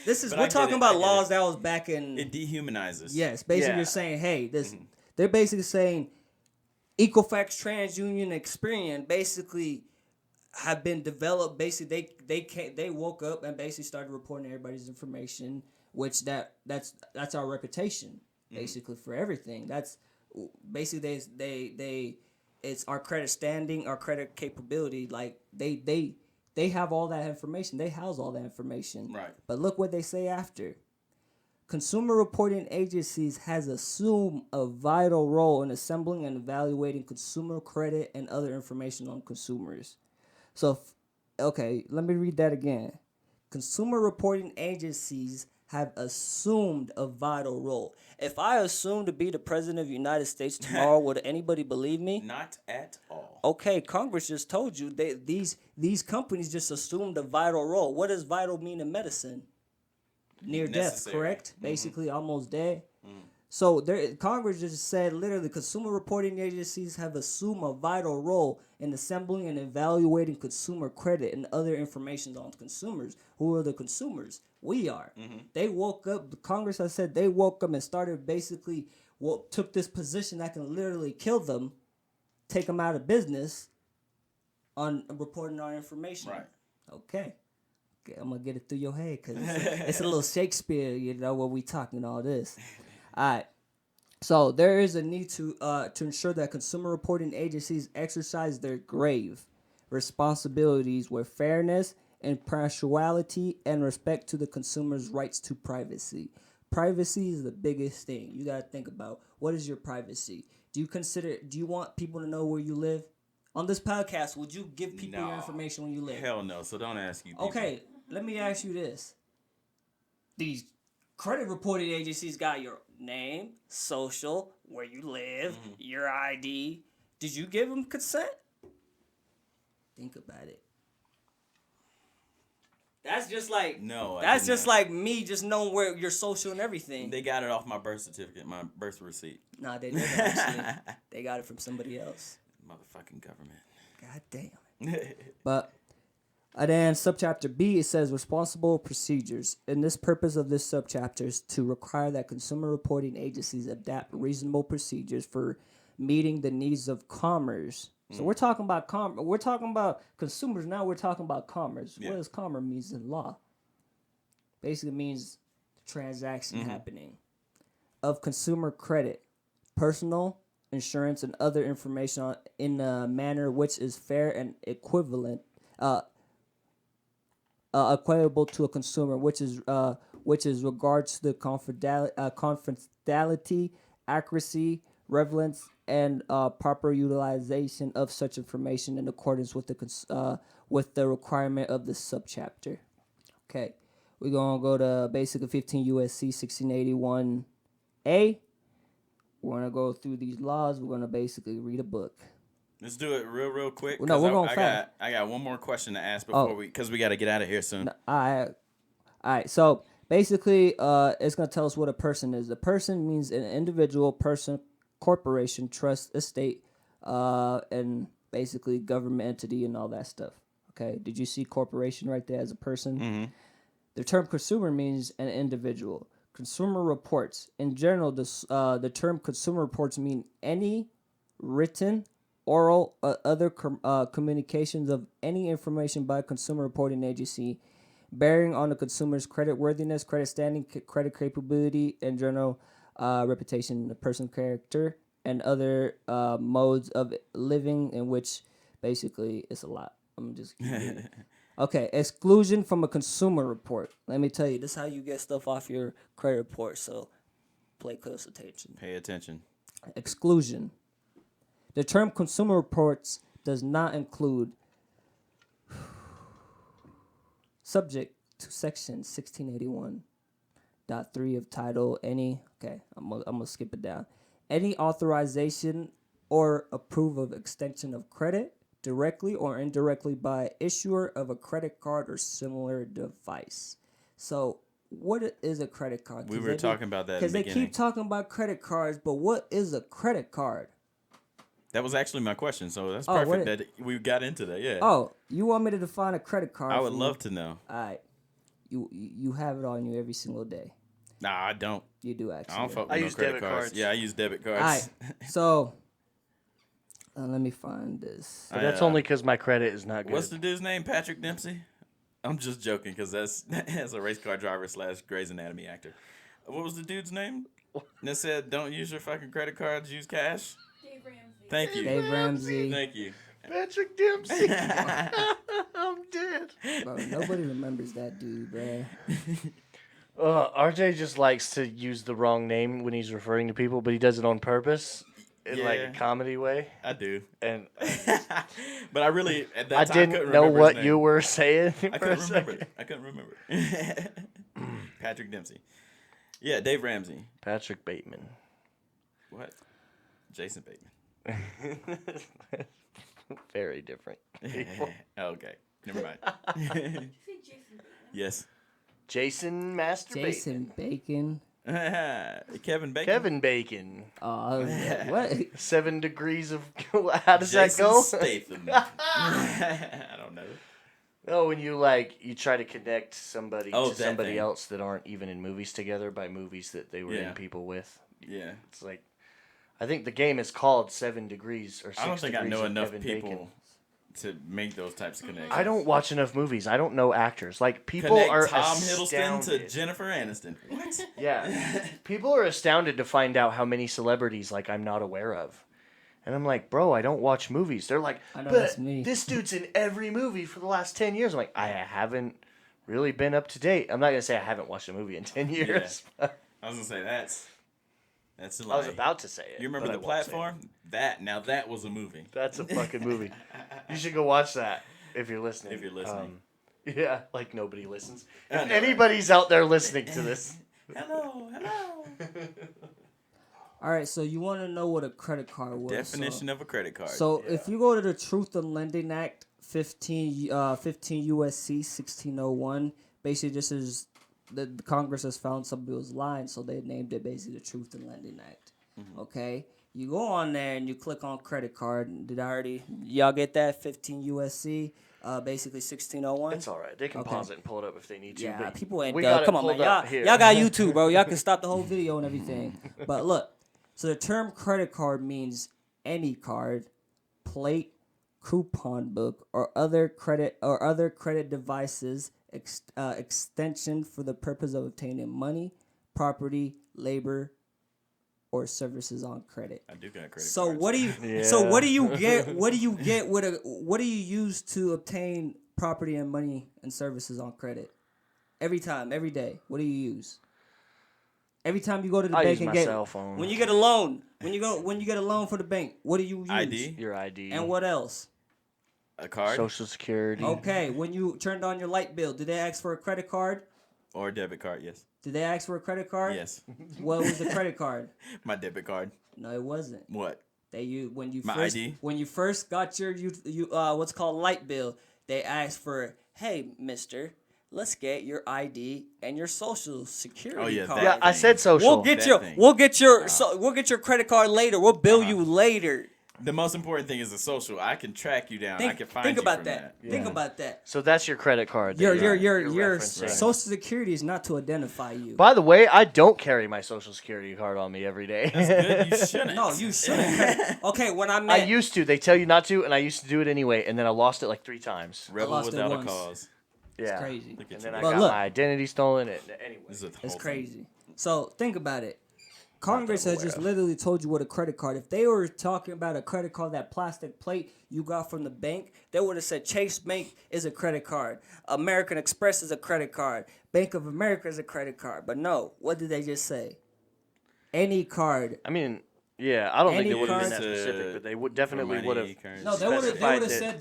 This is But we're I get talking it, about I get laws it. that was back in. It dehumanizes. Yes, basically Yeah. you're saying, hey, this. They're basically saying, Equifax, TransUnion, Experian, basically have been developed. Basically, they woke up and basically started reporting everybody's information, which that's our reputation basically for everything. That's basically they it's our credit standing, our credit capability. Like they have all that information. They house all that information. Right. But look what they say after. Consumer reporting agencies has assumed a vital role in assembling and evaluating consumer credit and other information on consumers. So, okay, let me read that again. Consumer reporting agencies have assumed a vital role. If I assume to be the president of the United States tomorrow, would anybody believe me? Not at all. Okay, Congress just told you these companies just assumed a vital role. What does vital mean in medicine? Near death, Necessary. correct? Basically, almost dead. So Congress just said literally, consumer reporting agencies have assumed a vital role in assembling and evaluating consumer credit and other information on consumers. Who are the consumers? We are. They woke up. Congress has said they woke up and started basically took this position that can literally kill them, take them out of business, on reporting our information. Right. Okay, I'm gonna get it through your head because it's a little Shakespeare, you know, when we talking all this. All right. So there is a need to ensure that consumer reporting agencies exercise their grave responsibilities with fairness, impartiality, and respect to the consumer's rights to privacy. Privacy is the biggest thing. You gotta think about, what is your privacy? Do you want people to know where you live? On this podcast, would you give people your information when you live? Hell no. So don't ask you people. Okay, let me ask you this. These credit reporting agencies got your name, social, where you live, your ID. Did you give them consent? Think about it. That's just like No, I That's did just not. like me just knowing where your social and everything. They got it off my birth certificate, my birth receipt. Nah, they didn't actually. They got it from somebody else. Motherfucking government. God damn. But then subchapter B, it says responsible procedures. And this purpose of this subchapter is to require that consumer reporting agencies adapt reasonable procedures for meeting the needs of commerce. So we're talking about we're talking about consumers now. We're talking about commerce. Yeah. What does commerce means in law? Basically means transaction happening of consumer credit, personal insurance, and other information in a manner which is fair and equitable to a consumer, which is regards to the confidentiality, accuracy, relevance, and proper utilization of such information in accordance with the requirement of the subchapter. Okay, we're gonna go to basic 15 USC 1681A. We're gonna go through these laws. We're gonna basically read a book. Let's do it real quick. No, we're going I fast. I got one more question to ask before because we got to get out of here soon. All right. So basically, it's gonna tell us what a person is. A person means an individual, person, corporation, trust, estate, and basically government entity and all that stuff. Okay. Did you see corporation right there as a person? The term consumer means an individual. Consumer reports. In general, the term consumer reports mean any written, oral, or other communications of any information by a consumer reporting agency bearing on the consumer's credit worthiness, credit standing, credit capability, and general reputation, the person's character, and other modes of living, in which basically it's a lot. I'm just okay. Exclusion from a consumer report. Let me tell you, this is how you get stuff off your credit report. So play close attention. Pay attention. Exclusion. The term Consumer Reports does not include subject to Section 1681.3 of Title any. Okay, I'm gonna skip it down. Any authorization or approve of extension of credit directly or indirectly by issuer of a credit card or similar device. So, what is a credit card? We were talking about that in the because they beginning. keep talking about credit cards, but what is a credit card? That was actually my question, so that's Oh, perfect what- that we got into that. Yeah. Oh, you want me to define a credit card? I would for you? love to know. All right, you have it on you every single day. Nah, I don't. You do actually. I don't fuck I with no use credit debit cards. cards. Yeah, I use debit cards. All right, so let me find this. But that's only because my credit is not good. What's the dude's name? Patrick Dempsey? I'm just joking because that's a race car driver / Grey's Anatomy actor. What was the dude's name? That said, don't use your fucking credit cards, use cash. Dave Ramsey. Thank you. Dave Ramsey. Thank you. Patrick Dempsey. I'm dead. Bro, nobody remembers that dude, bro. RJ just likes to use the wrong name when he's referring to people, but he does it on purpose in like Yeah. a comedy way. I do. And But I really, at that I time, couldn't didn't know remember what his you name. were saying. I couldn't remember. I couldn't remember. Patrick Dempsey. Yeah, Dave Ramsey. Patrick Bateman. What? Jason Bateman. Very different. Okay. Never mind. Did you say Jason Bateman? Yes. Jason Master Jason Bacon. Kevin Bacon. Bacon. Kevin Bacon. Oh, what? 7 degrees of. How does that Jason go? Statham. I don't know. Oh, when you try to connect somebody Oh, to that somebody thing. else that aren't even in movies together by movies that they were Yeah. in people with. Yeah. It's like, I think the game is called 7 Degrees or 6 I don't think I Degrees know of enough Kevin people Bacon. to make those types of connections. I don't watch enough movies. I don't know actors. Like people Connect are Tom Hiddleston to astounded. Jennifer Aniston. What? Yeah, people are astounded to find out how many celebrities like I'm not aware of, and I'm like, bro, I don't watch movies. They're like, I know but that's me. this dude's in every movie for the last 10 years. I'm like, I haven't really been up to date. I'm not gonna say I haven't watched a movie in 10 years. I was gonna say that's a lie. I was about to say it. You remember but The I won't say it. Platform? That was a movie. That's a fucking movie. You should go watch that if you're listening. If you're listening. Yeah, like nobody listens. I If know, anybody's out there listening to this, Hello. All right, so you want to know what a credit card was? Definition of a credit card. So if you go to the Truth in Lending Act 15 USC 1601, basically this is the Congress has found somebody was lying, so they named it basically the Truth in Lending Act. Okay, you go on there and you click on credit card. Did I already? Y'all get that 15 USC? Basically 1601. it's all right. They can Okay. pause it and pull it up if they need to. Yeah, but people ain't we dumb. got it Come on, man. pulled up Y'all, here. y'all got YouTube, bro. Y'all can stop the whole video and everything. But look, so the term credit card means any card, plate, coupon book, or other credit devices extension for the purpose of obtaining money, property, labor, or services on credit. I do got credit So cards. what do you? So what do you get? What do you get with a? What do you use to obtain property and money and services on credit? Every time, every day. What do you use? Every time you go to the I bank use and my get cell phone. when you get a loan, when you get a loan for the bank, what do you use? ID? Your ID. And what else? A card Social Security. Okay, when you turned on your light bill, did they ask for a credit card? or a debit card? Yes. Did they ask for a credit card? Yes. What was the credit card? My debit card. No, it wasn't. What? When you My first ID? when you first got your what's called light bill, they asked for, hey, mister, let's get your ID and your social security Oh, yeah, card. Yeah, I said social. We'll get That your thing. we'll get your credit card later. We'll bill you later. The most important thing is the social. I can track you down. I can find think you about from that. that. Think about that. So that's your credit card. that Your you're your referencing. social security is not to identify you. By the way, I don't carry my social security card on me every day. Good, you shouldn't. No, you shouldn't. Okay, when I I met used to. They tell you not to, and I used to do it anyway, and then I lost it like 3 times. Rebel lost it without a once. cause. Yeah. crazy. Look at And you. then I But got look. my identity stolen. And anyway, This is a It's whole crazy. So think about it. Congress I'm has aware just of. literally told you what a credit card. If they were talking about a credit card, that plastic plate you got from the bank, they would have said Chase Bank is a credit card. American Express is a credit card. Bank of America is a credit card. But no, what did they just say? any card. I mean, yeah, I don't think Any it would have been card- that specific, but they would definitely would have No, they would specified have that said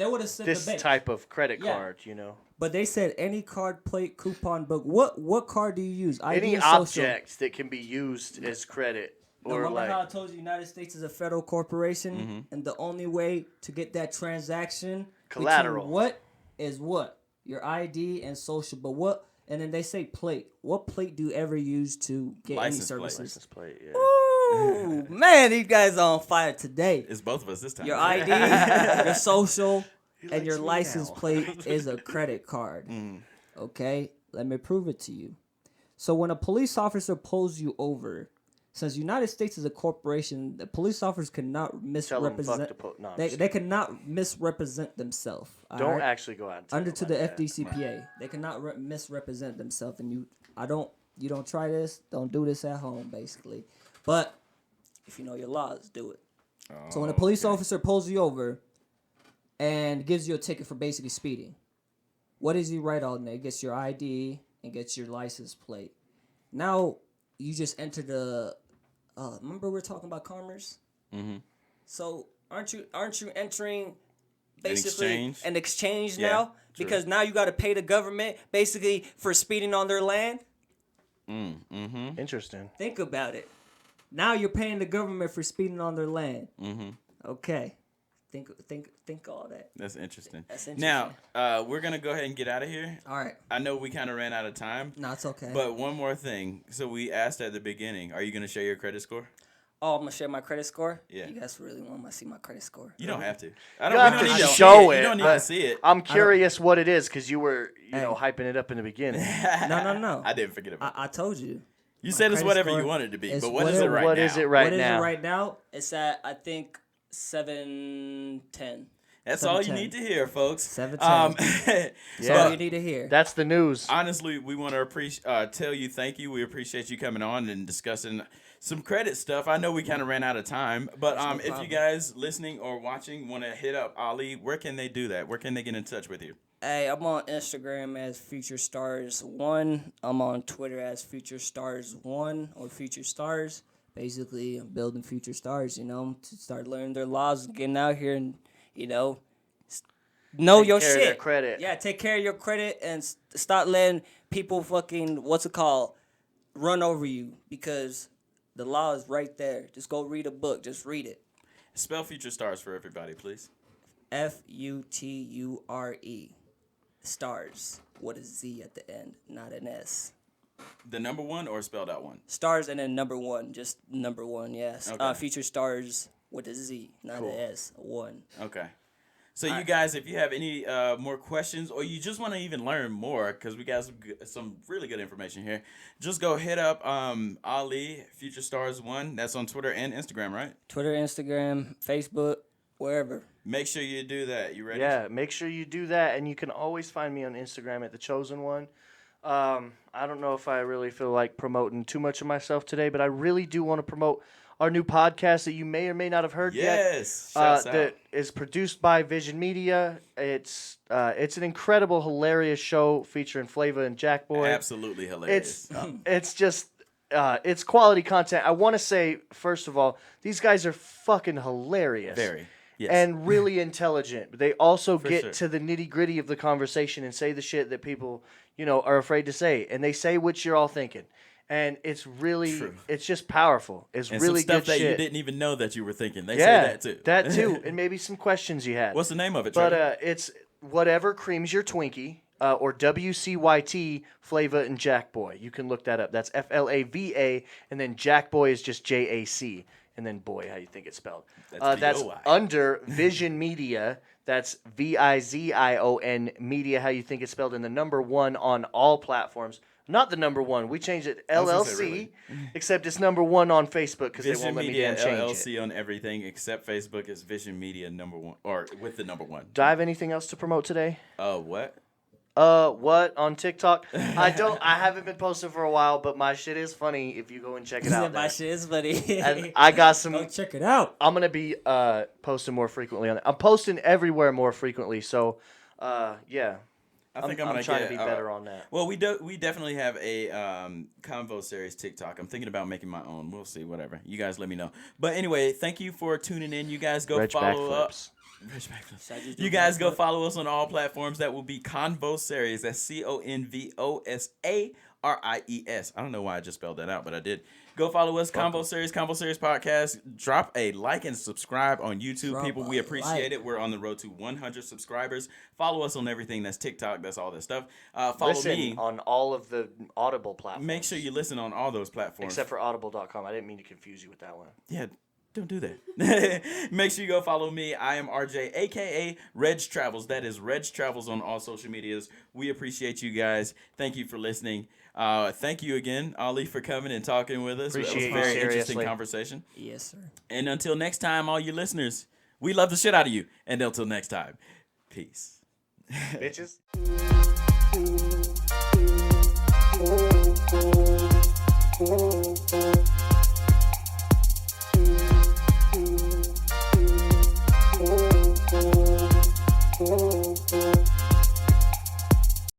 this the bank. type of credit Yeah. card, you know. But they said any card, plate, coupon, book. What card do you use? ID Any or social? object that can be used as credit or Remember like how I told you the United States is a federal corporation, and the only way to get that transaction between Collateral. what is what? Your ID and social. But what? And then they say plate. What plate do you ever use to get License any plate. services? license plate, yeah. Ooh, man, these guys are on fire today. It's both of us this time. Your ID, your social, and likes your me license now. plate is a credit card. Okay, let me prove it to you. So when a police officer pulls you over, since United States is a corporation, the police officers cannot Tell them misrepresent. fuck to put. No, I'm They, just they cannot misrepresent themselves. don't actually go out and tell under them to the like that. FDCPA. They cannot misrepresent themselves, and you don't try this. Don't do this at home, basically. But if you know your laws, do it. So when a police officer pulls you over and gives you a ticket for basically speeding, what does he write on there? He gets your ID and gets your license plate. Now you just enter the. Remember we were talking about commerce. Mm-hmm. So aren't you entering basically exchange? an exchange Yeah, now? true. Because now you got to pay the government basically for speeding on their land. Mm-hmm. Interesting. Think about it. Now you're paying the government for speeding on their land. Mm-hmm. Okay. Think all that. That's interesting. That's interesting. Now, we're gonna go ahead and get out of here. All right. I know we kind of ran out of time. No, it's okay. But one more thing. So we asked at the beginning, are you going to share your credit score? Oh, I'm gonna share my credit score. Yeah. You guys really want to see my credit score? You don't have to. You we have don't to need show it. You don't need but to see it. I'm curious what it is because you were, Hey. hyping it up in the beginning. No. I didn't forget about it. I told you. You said it's credit whatever score you want it to be. is But what is it whatever- right What now? is it right What is now? it right now? It's at I think 710. That's all you 710. need to hear, folks. 710. That's Yeah. all you need to hear. That's the news. Honestly, we want to tell you thank you. We appreciate you coming on and discussing some credit stuff. I know we kind of ran out of time, but no if you problem. guys listening or watching want to hit up Ali, where can they do that? Where can they get in touch with you? Hey, I'm on Instagram as Future Stars 1. I'm on Twitter as Future Stars 1 or Future Stars. Basically, I'm building future stars, to start learning their laws and getting out here and, know Take your care of shit. their credit. Yeah, take care of your credit and start letting people run over you because the law is right there. Just go read a book. Just read it. Spell Future Stars for everybody, please. Future. Stars. What is Z at the end? Not an S. The number one or spelled out one? Stars and then number one. Just number one, yes. Okay. Future Stars with a Z, not Cool. an S. One. Okay. So you guys, if you have any more questions or you just want to even learn more, because we got some really good information here, just go hit up Ali Future Stars 1. That's on Twitter and Instagram, right? Twitter, Instagram, Facebook, wherever. Make sure you do that. You ready? Yeah, make sure you do that, and you can always find me on Instagram at The Chosen One. I don't know if I really feel like promoting too much of myself today, but I really do want to promote our new podcast that you may or may not have heard yet. Yes. Shouts out. That is produced by Vision Media. It's an incredible, hilarious show featuring Flava and Jackboy. Absolutely hilarious. It's just it's quality content. I want to say first of all, these guys are fucking hilarious. Very. Yes. And really intelligent. But they also For get sure. to the nitty gritty of the conversation and say the shit that people, are afraid to say. And they say what you're all thinking. And it's really, True. it's just powerful. It's and really some stuff good that shit. you didn't even know that you were thinking. They Yeah, say that too. that too. And maybe some questions you had. What's the name of it, But Trevor? it's whatever creams your Twinkie, or WCYT Flava and Jackboy. You can look that up. That's FLAVA, and then Jackboy is just JAC, and then boy, how you think it's spelled. That's VOI. under Vision Media. That's VIZION Media, how you think it's spelled, and the number one on all platforms. Not the number one. We changed it was gonna say, LLC, really? except it's number one on Facebook because they Vision won't let me Media damn change LLC it. on everything except Facebook is Vision Media number one, or with the number one. Do I have anything else to promote today? What? What on TikTok? I haven't been posting for a while, but my shit is funny if you go and check it out. My there. shit is funny. And I got some. Go check it out. I'm gonna be posting more frequently on it. I'm posting everywhere more frequently. So, yeah. I think I'm I'm gonna trying get, to be better on that. Well, we definitely have a Convo series TikTok. I'm thinking about making my own. We'll see. Whatever. You guys let me know. But anyway, thank you for tuning in. You guys go Reg follow up. backflips. Should I just do You guys go backflip? follow us on all platforms. That will be Convo Series. That's ConvoSaries. I don't know why I just spelled that out, but I did. Go follow us, Convo Series Podcast. Drop a like and subscribe on YouTube. Drop People, a we appreciate like. it. We're on the road to 100 subscribers. Follow us on everything. That's TikTok. That's all that stuff. Follow Listen me. on all of the Audible platforms. Make sure you listen on all those platforms. Except for audible.com. I didn't mean to confuse you with that one. Yeah, don't do that. Make sure you go follow me. I am RJ, aka Reg Travels. That is Reg Travels on all social medias. We appreciate you guys. Thank you for listening. Thank you again, Ali, for coming and talking with us. Appreciate it was a very you, interesting seriously. conversation. Yes, sir. And until next time, all you listeners, we love the shit out of you. And until next time, peace. Bitches. Oh,